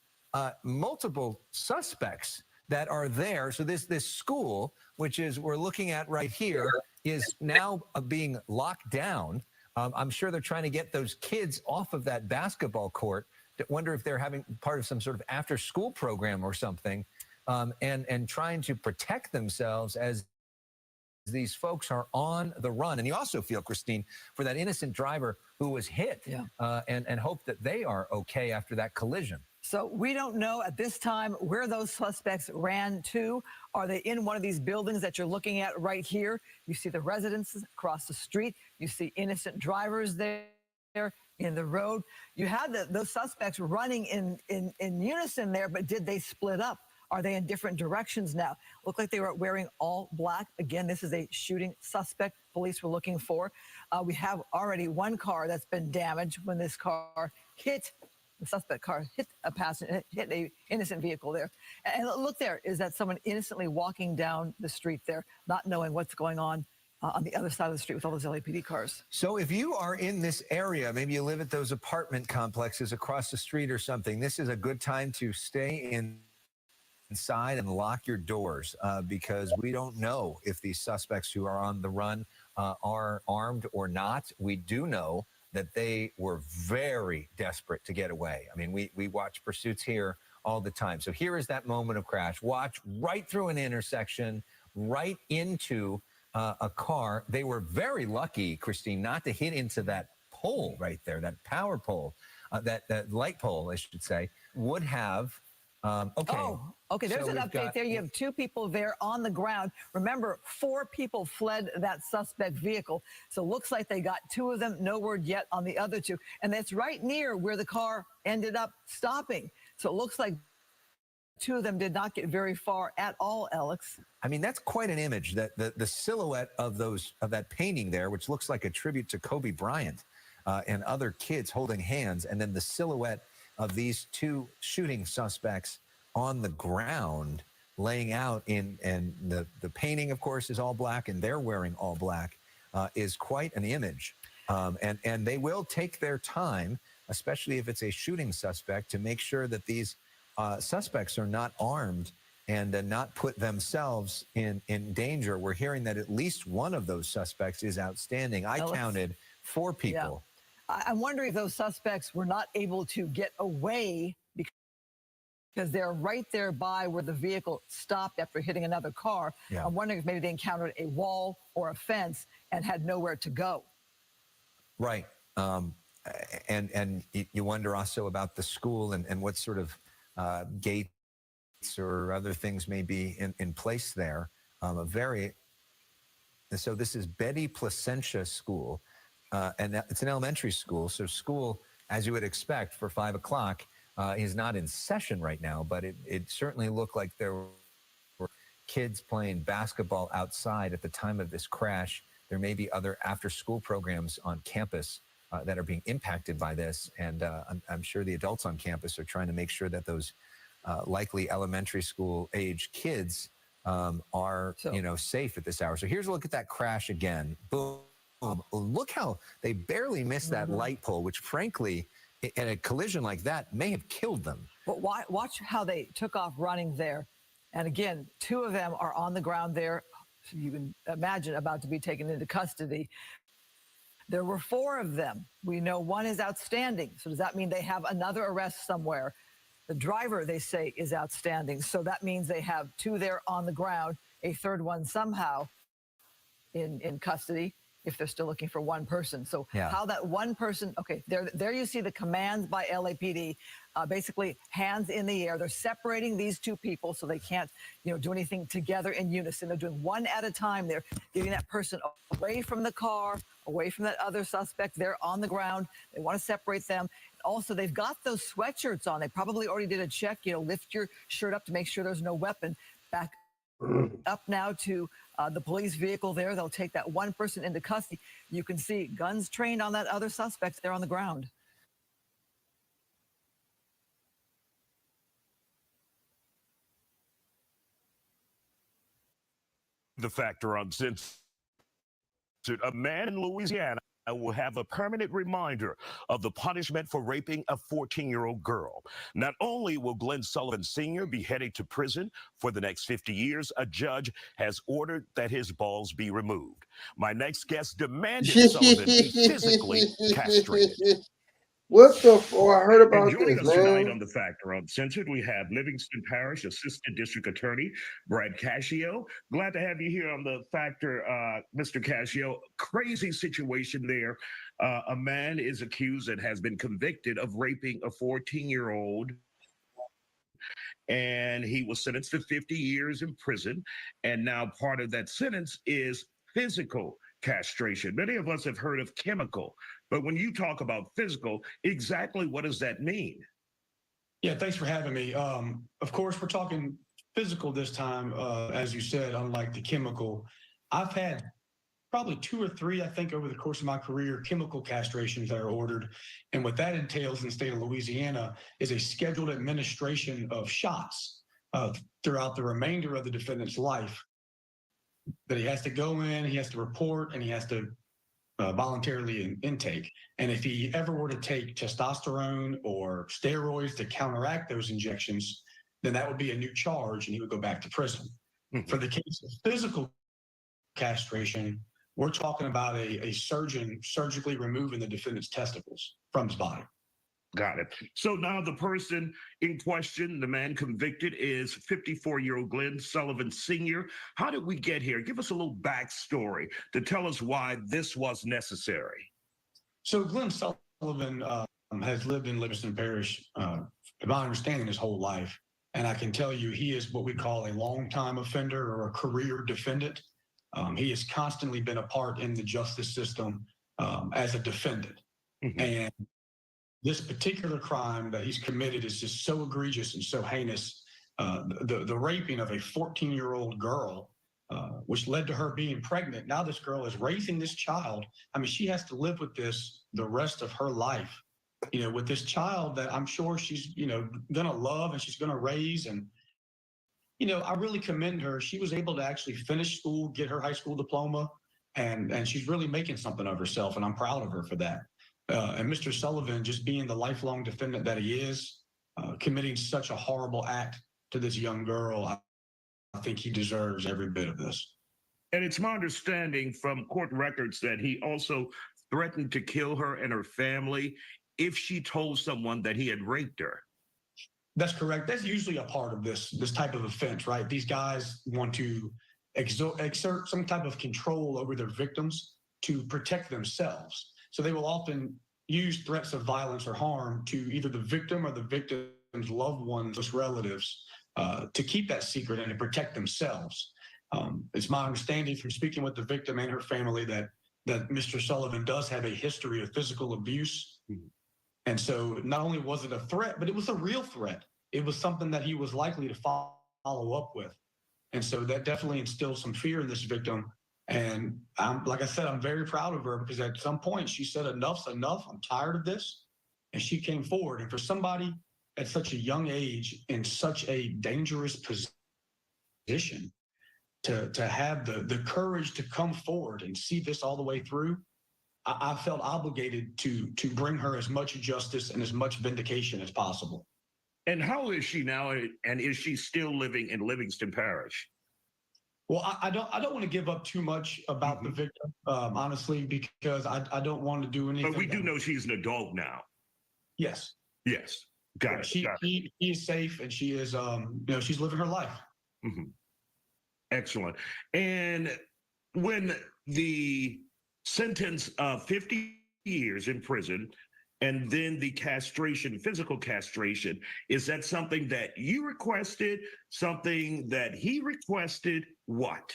suspects that are there. So this school, which is we're looking at right here, is now being locked down. I'm sure they're trying to get those kids off of that basketball court. Wonder if they're having part of some sort of after-school program or something, and trying to protect themselves as these folks are on the run. And you also feel, Christine, for that innocent driver who was hit, and hope that they are okay after that collision. So we don't know at this time where those suspects ran to. Are they in one of these buildings that you're looking at right here? You see the residences across the street. You see innocent drivers there in the road. You have those suspects running in unison there, but did they split up? Are they in different directions now? Look like they were wearing all black. Again, this is a shooting suspect police were looking for. We have already one car that's been damaged when this car hit. The suspect car hit a passenger, hit a innocent vehicle there. And look, there is that someone innocently walking down the street there, not knowing what's going on the other side of the street with all those LAPD cars. So if you are in this area, maybe you live at those apartment complexes across the street or something, this is a good time to stay inside and lock your doors, because we don't know if these suspects who are on the run are armed or not. We do know that they were very desperate to get away. I mean, we watch pursuits here all the time. So here is that moment of crash. Watch right through an intersection, right into a car. They were very lucky, Christine, not to hit into that pole right there, that power pole, that light pole, I should say, would have. Okay, there's an update there. You have 2 people there on the ground. Remember, 4 people fled that suspect vehicle. So looks like they got 2 of them. No word yet on the other 2. And that's right near where the car ended up stopping. So it looks like 2 of them did not get very far at all, Alex. I mean, that's quite an image, that the silhouette of that painting there, which looks like a tribute to Kobe Bryant and other kids holding hands, and then the silhouette of these 2 shooting suspects on the ground laying out and the painting, of course, is all black, and they're wearing all black, is quite an image. And they will take their time, especially if it's a shooting suspect, to make sure that these suspects are not armed and not put themselves in danger. We're hearing that at least one of those suspects is outstanding. I counted 4 people. Yeah. I'm wondering if those suspects were not able to get away because they're right there by where the vehicle stopped after hitting another car. Yeah. I'm wondering if maybe they encountered a wall or a fence and had nowhere to go. Right. And you wonder also about the school and what sort of gates or other things may be in place there. So this is Betty Placentia School, and it's an elementary school. So school, as you would expect, for 5 o'clock is not in session right now, but it certainly looked like there were kids playing basketball outside at the time of this crash. There may be other after-school programs on campus that are being impacted by this, and I'm sure the adults on campus are trying to make sure that those likely elementary school age kids are safe at this hour. So here's a look at that crash again. Boom. Look how they barely missed that light pole, which frankly, in a collision like that, may have killed them. But watch how they took off running there. And again, 2 of them are on the ground there. You can imagine about to be taken into custody. There were 4 of them. We know 1 is outstanding. So does that mean they have another arrest somewhere? The driver, they say, is outstanding. So that means they have 2 there on the ground, a 3rd one somehow in custody, if they're still looking for 1 person. So how that 1 person, okay, there you see the commands by LAPD, basically hands in the air. They're separating these 2 people so they can't, do anything together in unison. They're doing 1 at a time. They're getting that person away from the car, away from that other suspect. They're on the ground. They want to separate them. Also, they've got those sweatshirts on. They probably already did a check, lift your shirt up to make sure there's no weapon. Back up now to the police vehicle there. They'll take that 1 person into custody. You can see guns trained on that other suspect there on the ground. The Factor Uncensored. A man in Louisiana will have a permanent reminder of the punishment for raping a 14-year-old girl. Not only will Glenn Sullivan Sr. be headed to prison for the next 50 years, a judge has ordered that his balls be removed. My next guest demanded Sullivan be physically castrated. What the fuck? I heard about And joining this, us tonight man. on The Factor Uncensored, we have Livingston Parish Assistant District Attorney Brad Cascio. Glad to have you here on The Factor, Mr. Cascio. Crazy situation there. A man is accused and has been convicted of raping a 14-year-old. And he was sentenced to 50 years in prison. And now part of that sentence is physical castration. Many of us have heard of chemical, but when you talk about physical, exactly what does that mean? Yeah, thanks for having me. Of course, we're talking physical this time, as you said, unlike the chemical. I've had probably 2 or 3, I think, over the course of my career, chemical castrations that are ordered. And what that entails in the state of Louisiana is a scheduled administration of shots throughout the remainder of the defendant's life. That he has to go in, he has to report, and he has to voluntarily intake. And if he ever were to take testosterone or steroids to counteract those injections, then that would be a new charge and he would go back to prison. For the case of physical castration, we're talking about a surgeon surgically removing the defendant's testicles from his body. Got it. So now the person in question, the man convicted, is 54-year-old Glenn Sullivan Sr. How did we get here? Give us a little backstory to tell us why this was necessary. So Glenn Sullivan has lived in Livingston Parish, in my understanding, his whole life. And I can tell you he is what we call a longtime offender or a career defendant. He has constantly been a part in the justice system as a defendant. And this particular crime that he's committed is just so egregious and so heinous. The raping of a 14-year-old girl, which led to her being pregnant. Now this girl is raising this child. I mean, she has to live with this the rest of her life, with this child that I'm sure she's, going to love and she's going to raise. And, I really commend her. She was able to actually finish school, get her high school diploma. and she's really making something of herself, and I'm proud of her for that. And Mr. Sullivan, just being the lifelong defendant that he is, committing such a horrible act to this young girl, I think he deserves every bit of this. And it's my understanding from court records that he also threatened to kill her and her family if she told someone that he had raped her. That's correct. That's usually a part of this type of offense, right? These guys want to exert some type of control over their victims to protect themselves. So they will often use threats of violence or harm to either the victim or the victim's loved ones, relatives, to keep that secret and to protect themselves. It's my understanding from speaking with the victim and her family that Mr. Sullivan does have a history of physical abuse. And so not only was it a threat, but it was a real threat. It was something that he was likely to follow up with. And so that definitely instilled some fear in this victim. And like I said, I'm very proud of her because at some point she said, enough's enough. I'm tired of this. And she came forward. And for somebody at such a young age in such a dangerous position to have the courage to come forward and see this all the way through, I felt obligated to bring her as much justice and as much vindication as possible. And how old is she now? And is she still living in Livingston Parish? Well, I don't want to give up too much about the victim, honestly, because I don't want to do anything. But we do know she's an adult now. Yes. Yes. Got it. She is safe, and she is, she's living her life. Excellent. And when the sentence of 50 years in prison and then the castration, physical castration, is that something that you requested, something that he requested? What?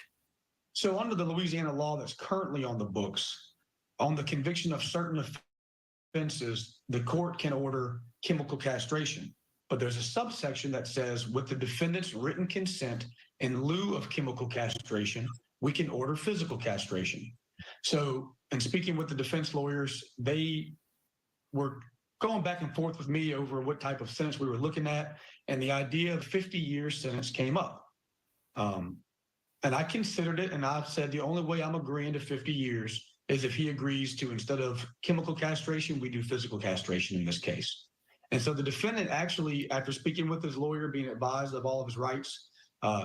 So under the Louisiana law that's currently on the books, on the conviction of certain offenses, the court can order chemical castration. But there's a subsection that says with the defendant's written consent in lieu of chemical castration, we can order physical castration. So, in speaking with the defense lawyers, they were going back and forth with me over what type of sentence we were looking at, and the idea of 50-year sentence came up. And I considered it, and I've said the only way I'm agreeing to 50 years is if he agrees to, instead of chemical castration, we do physical castration in this case. And so the defendant actually, after speaking with his lawyer, being advised of all of his rights,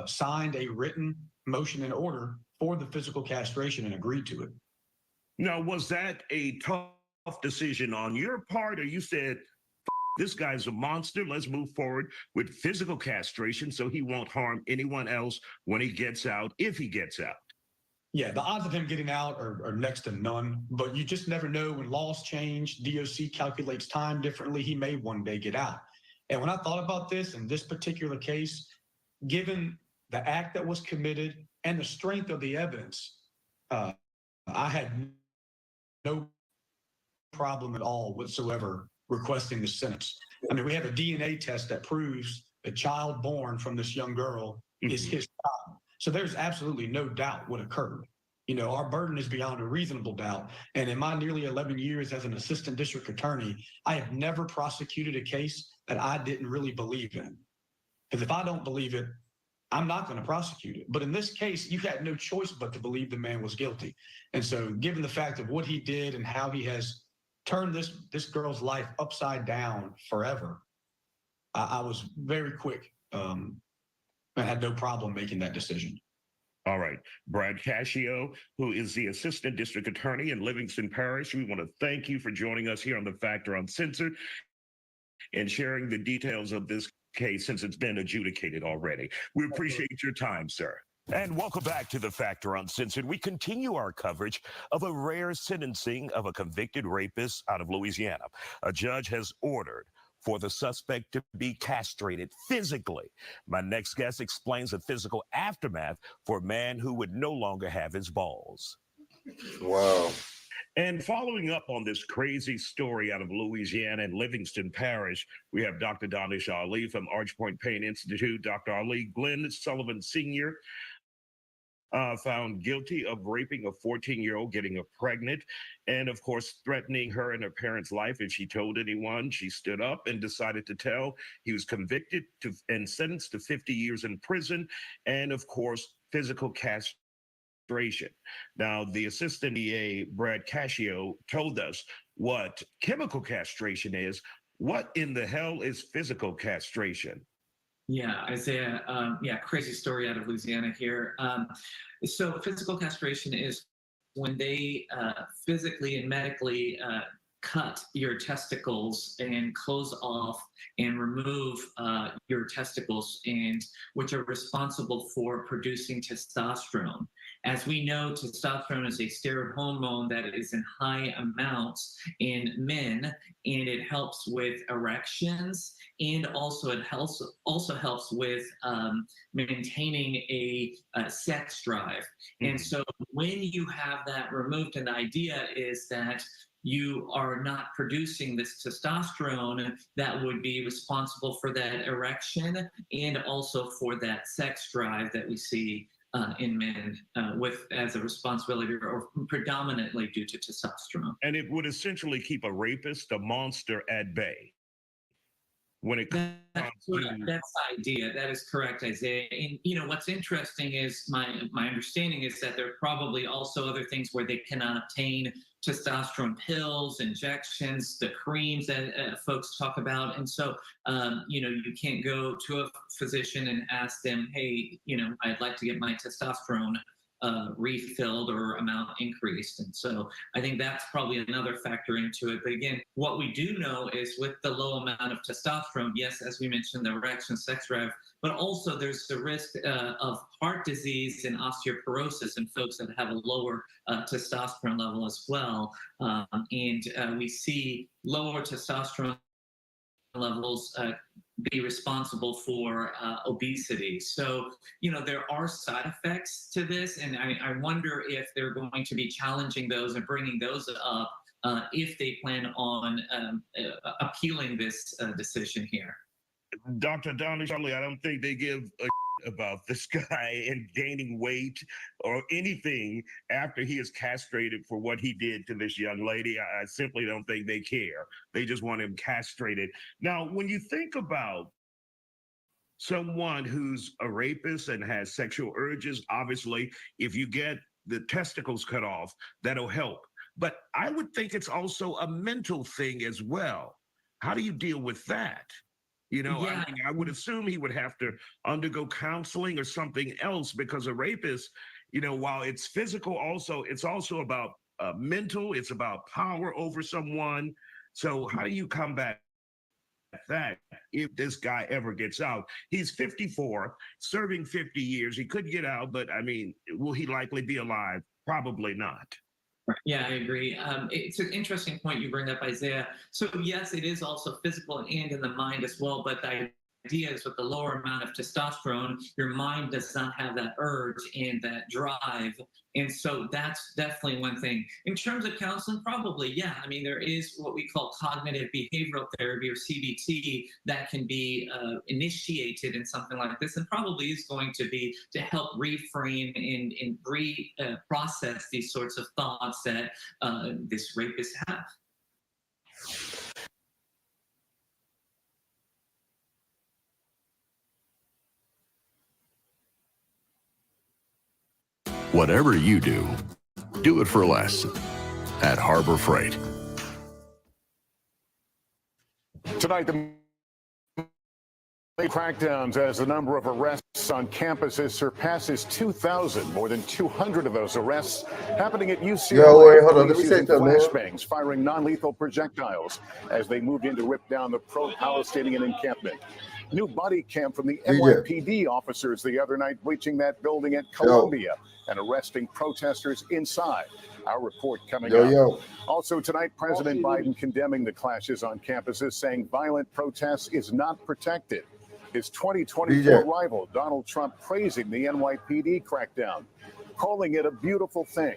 signed a written motion and order for the physical castration and agreed to it. Now, was that a tough decision on your part, or you said, this guy's a monster, let's move forward with physical castration so he won't harm anyone else when he gets out, if he gets out? Yeah, the odds of him getting out are next to none, but you just never know. When laws change, DOC calculates time differently. He may one day get out. And when I thought about this in this particular case, given the act that was committed and the strength of the evidence, I had no problem at all whatsoever requesting the sentence. I mean, we have a DNA test that proves the child born from this young girl is his child. So there's absolutely no doubt what occurred. You know, our burden is beyond a reasonable doubt. And in my nearly 11 years as an assistant district attorney, I have never prosecuted a case that I didn't really believe in. Because if I don't believe it, I'm not going to prosecute it. But in this case, you had no choice but to believe the man was guilty. And so given the fact of what he did and how he has turned this girl's life upside down forever, I was very quick. I had no problem making that decision. All right. Brad Cascio, who is the Assistant District Attorney in Livingston Parish, we want to thank you for joining us here on The Factor Uncensored and sharing the details of this case since it's been adjudicated already. We appreciate your time, sir. And welcome back to The Factor Uncensored. We continue our coverage of a rare sentencing of a convicted rapist out of Louisiana. A judge has ordered for the suspect to be castrated physically. My next guest explains the physical aftermath for a man who would no longer have his balls. Wow. And following up on this crazy story out of Louisiana and Livingston Parish, we have Dr. Danish Ali from Archpoint Pain Institute. Dr. Ali, Glenn Sullivan Sr., found guilty of raping a 14-year-old, getting her pregnant, and of course, threatening her and her parents' life if she told anyone. She stood up and decided to tell. He was convicted and sentenced to 50 years in prison, and of course, physical castration castration. Now, the assistant DA, Brad Cascio, told us what chemical castration is. What in the hell is physical castration? Yeah, Isaiah, crazy story out of Louisiana here. So physical castration is when they physically and medically cut your testicles and close off and remove your testicles, and which are responsible for producing testosterone. As we know, testosterone is a steroid hormone that is in high amounts in men, and it helps with erections, and also it also helps with maintaining a sex drive. And so when you have that removed, and the idea is that you are not producing this testosterone that would be responsible for that erection and also for that sex drive that we see in men with as a responsibility or predominantly due to testosterone. And it would essentially keep a rapist, a monster at bay. When it comes that's the idea. That is correct, Isaiah. And what's interesting is my understanding is that there are probably also other things where they cannot obtain testosterone pills, injections, the creams that folks talk about. And so, you can't go to a physician and ask them, hey, I'd like to get my testosterone refilled or amount increased. And so I think that's probably another factor into it. But again, what we do know is with the low amount of testosterone, yes, as we mentioned, the erection, sex drive, but also there's the risk of heart disease and osteoporosis in folks that have a lower testosterone level as well. And we see lower testosterone levels be responsible for obesity. So, there are side effects to this, and I wonder if they're going to be challenging those and bringing those up if they plan on appealing this decision here. Dr. Donnie Charlie, I don't think they give a about this guy and gaining weight or anything after he is castrated for what he did to this young lady. I simply don't think they care. They just want him castrated. Now, when you think about someone who's a rapist and has sexual urges, obviously, if you get the testicles cut off, that'll help. But I would think it's also a mental thing as well. How do you deal with that? I would assume he would have to undergo counseling or something else, because a rapist, while it's physical, it's also about mental, it's about power over someone. So how do you combat that if this guy ever gets out? He's 54, serving 50 years. He could get out, but will he likely be alive? Probably not. Yeah, I agree. It's an interesting point you bring up, Isaiah. So yes, it is also physical and in the mind as well, but the idea is with the lower amount of testosterone, your mind does not have that urge and that drive. And so that's definitely one thing. In terms of counseling, probably, yeah. There is what we call cognitive behavioral therapy, or CBT, that can be initiated in something like this, and probably is going to be to help reframe and process these sorts of thoughts that this rapist have. Whatever you do it for less at Harbor Freight. Tonight, the crackdowns as the number of arrests on campuses surpasses 2,000. More than 200 of those arrests happening at UCLA. Yo, wait, hold on. Let me say something, man. Flashbangs firing non-lethal projectiles as they moved in to rip down the pro-Palestinian encampment. New body cam from the NYPD officers the other night breaching that building at Columbia and arresting protesters inside. Our report coming up. Also tonight, President Biden condemning the clashes on campuses, saying violent protests is not protected. His 2024 rival, Donald Trump, praising the NYPD crackdown, calling it a beautiful thing.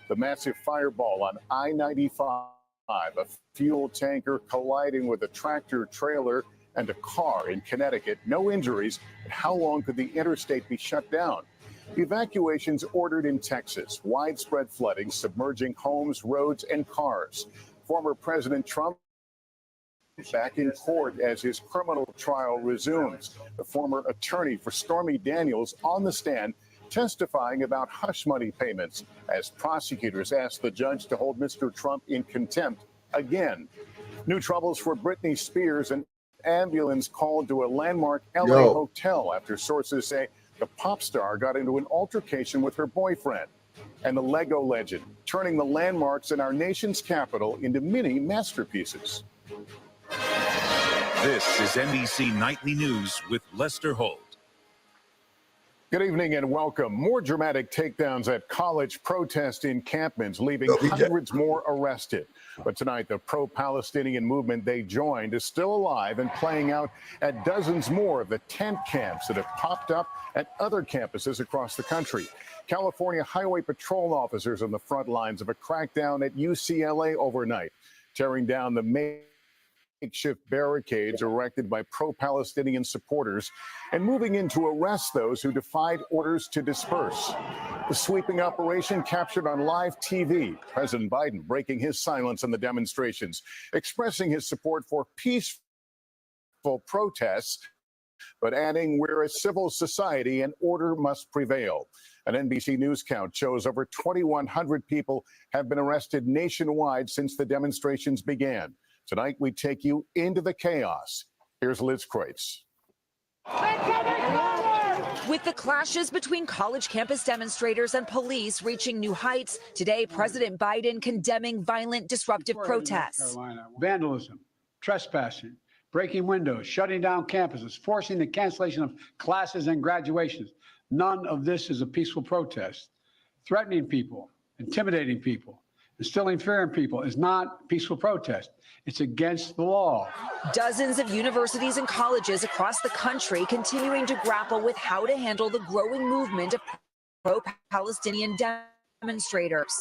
The massive fireball on I-95, a fuel tanker colliding with a tractor trailer and a car in Connecticut. No injuries. But how long could the interstate be shut down? Evacuations ordered in Texas. Widespread flooding, submerging homes, roads, and cars. Former President Trump back in court as his criminal trial resumes. The former attorney for Stormy Daniels on the stand, testifying about hush money payments as prosecutors asked the judge to hold Mr. Trump in contempt again. New troubles for Britney Spears. An ambulance called to a landmark LA hotel after sources say the pop star got into an altercation with her boyfriend. And the Lego legend, turning the landmarks in our nation's capital into mini masterpieces. This is NBC Nightly News with Lester Holt. Good evening and welcome. More dramatic takedowns at college protest encampments, leaving hundreds more arrested. But tonight, the pro-Palestinian movement they joined is still alive and playing out at dozens more of the tent camps that have popped up at other campuses across the country. California Highway Patrol officers on the front lines of a crackdown at UCLA overnight, tearing down the makeshift barricades erected by pro-Palestinian supporters and moving in to arrest those who defied orders to disperse. The sweeping operation captured on live TV. President Biden breaking his silence on the demonstrations, expressing his support for peaceful protests, but adding we're a civil society and order must prevail. An NBC News count shows over 2,100 people have been arrested nationwide since the demonstrations began. Tonight, we take you into the chaos. Here's Liz Kreutz. With the clashes between college campus demonstrators and police reaching new heights, today President Biden condemning violent, disruptive protests. Vandalism, trespassing, breaking windows, shutting down campuses, forcing the cancellation of classes and graduations. None of this is a peaceful protest. Threatening people, intimidating people, instilling fear in people is not peaceful protest. It's against the law. Dozens of universities and colleges across the country continuing to grapple with how to handle the growing movement of pro-Palestinian demonstrators.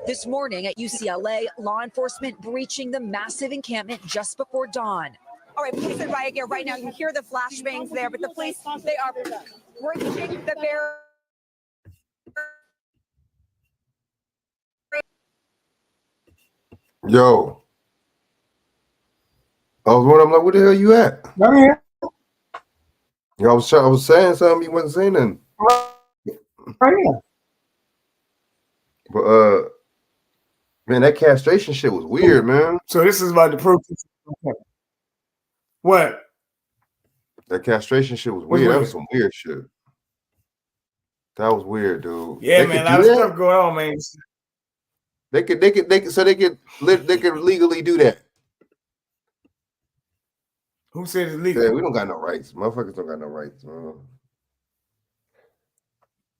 This morning at UCLA, law enforcement breaching the massive encampment just before dawn. All right, police and riot gear right now. You hear the flashbangs there, but the police, they are breaching the barrier. Yo. I was wondering, I'm like, where the hell you at? I'm here. I was saying something, you wasn't saying nothing. Right here. But man, that castration shit was weird, man. So this is about the protest. What? That castration shit was weird. That was some weird shit. That was weird, dude. Yeah, man, a lot of stuff going on, man. They could legally do that. Who said it's legal? Yeah, we don't got no rights. Motherfuckers don't got no rights, man.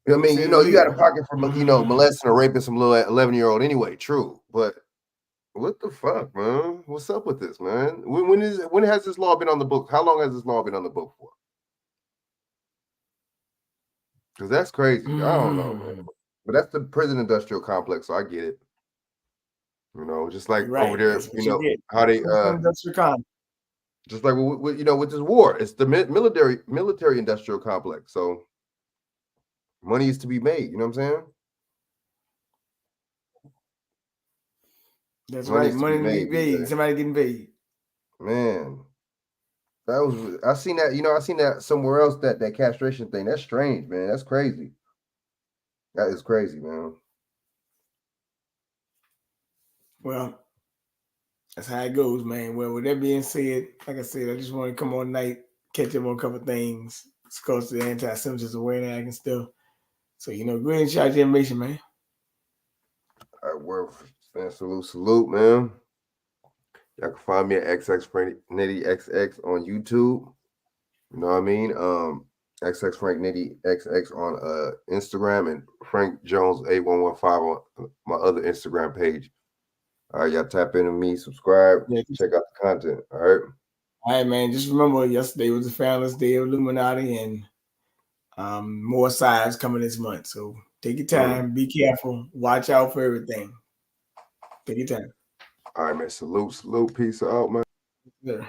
I mean, you know, you got a pocket for, you know, molesting or raping some little 11-year-old anyway, true. But what the fuck, man? What's up with this, man? When has this law been on the book? How long has this law been on the book for? Because that's crazy. I don't know, man. But that's the prison industrial complex, so I get it. You know, just like over there, you know, how they just like with you know, with this war, it's the military industrial complex. So money is to be made. You know what I'm saying? That's right. Money to be paid. Somebody getting paid. Man, that was I seen that somewhere else. That castration thing. That's strange, man. That's crazy. That is crazy, man. Well, that's how it goes, man. Well, with that being said, like I said, I just want to come on tonight, catch up on a couple of things. It's close to the Anti-Semitism Awareness Act and stuff. So, you know, go ahead and shout your information, man. All right, word, man. Salute, man. Y'all can find me at XX Frank Nitty XX on YouTube. You know what I mean? XX Frank Nitty XX on Instagram and Frank Jones 8115 on my other Instagram page. All right, y'all tap into me, subscribe, check out the content. All right. All right, man. Just remember, yesterday was the Founders Day of Illuminati, and more sides coming this month. So take your time, be careful, watch out for everything. Take your time. All right, man. Salute. Peace out, man. Yeah.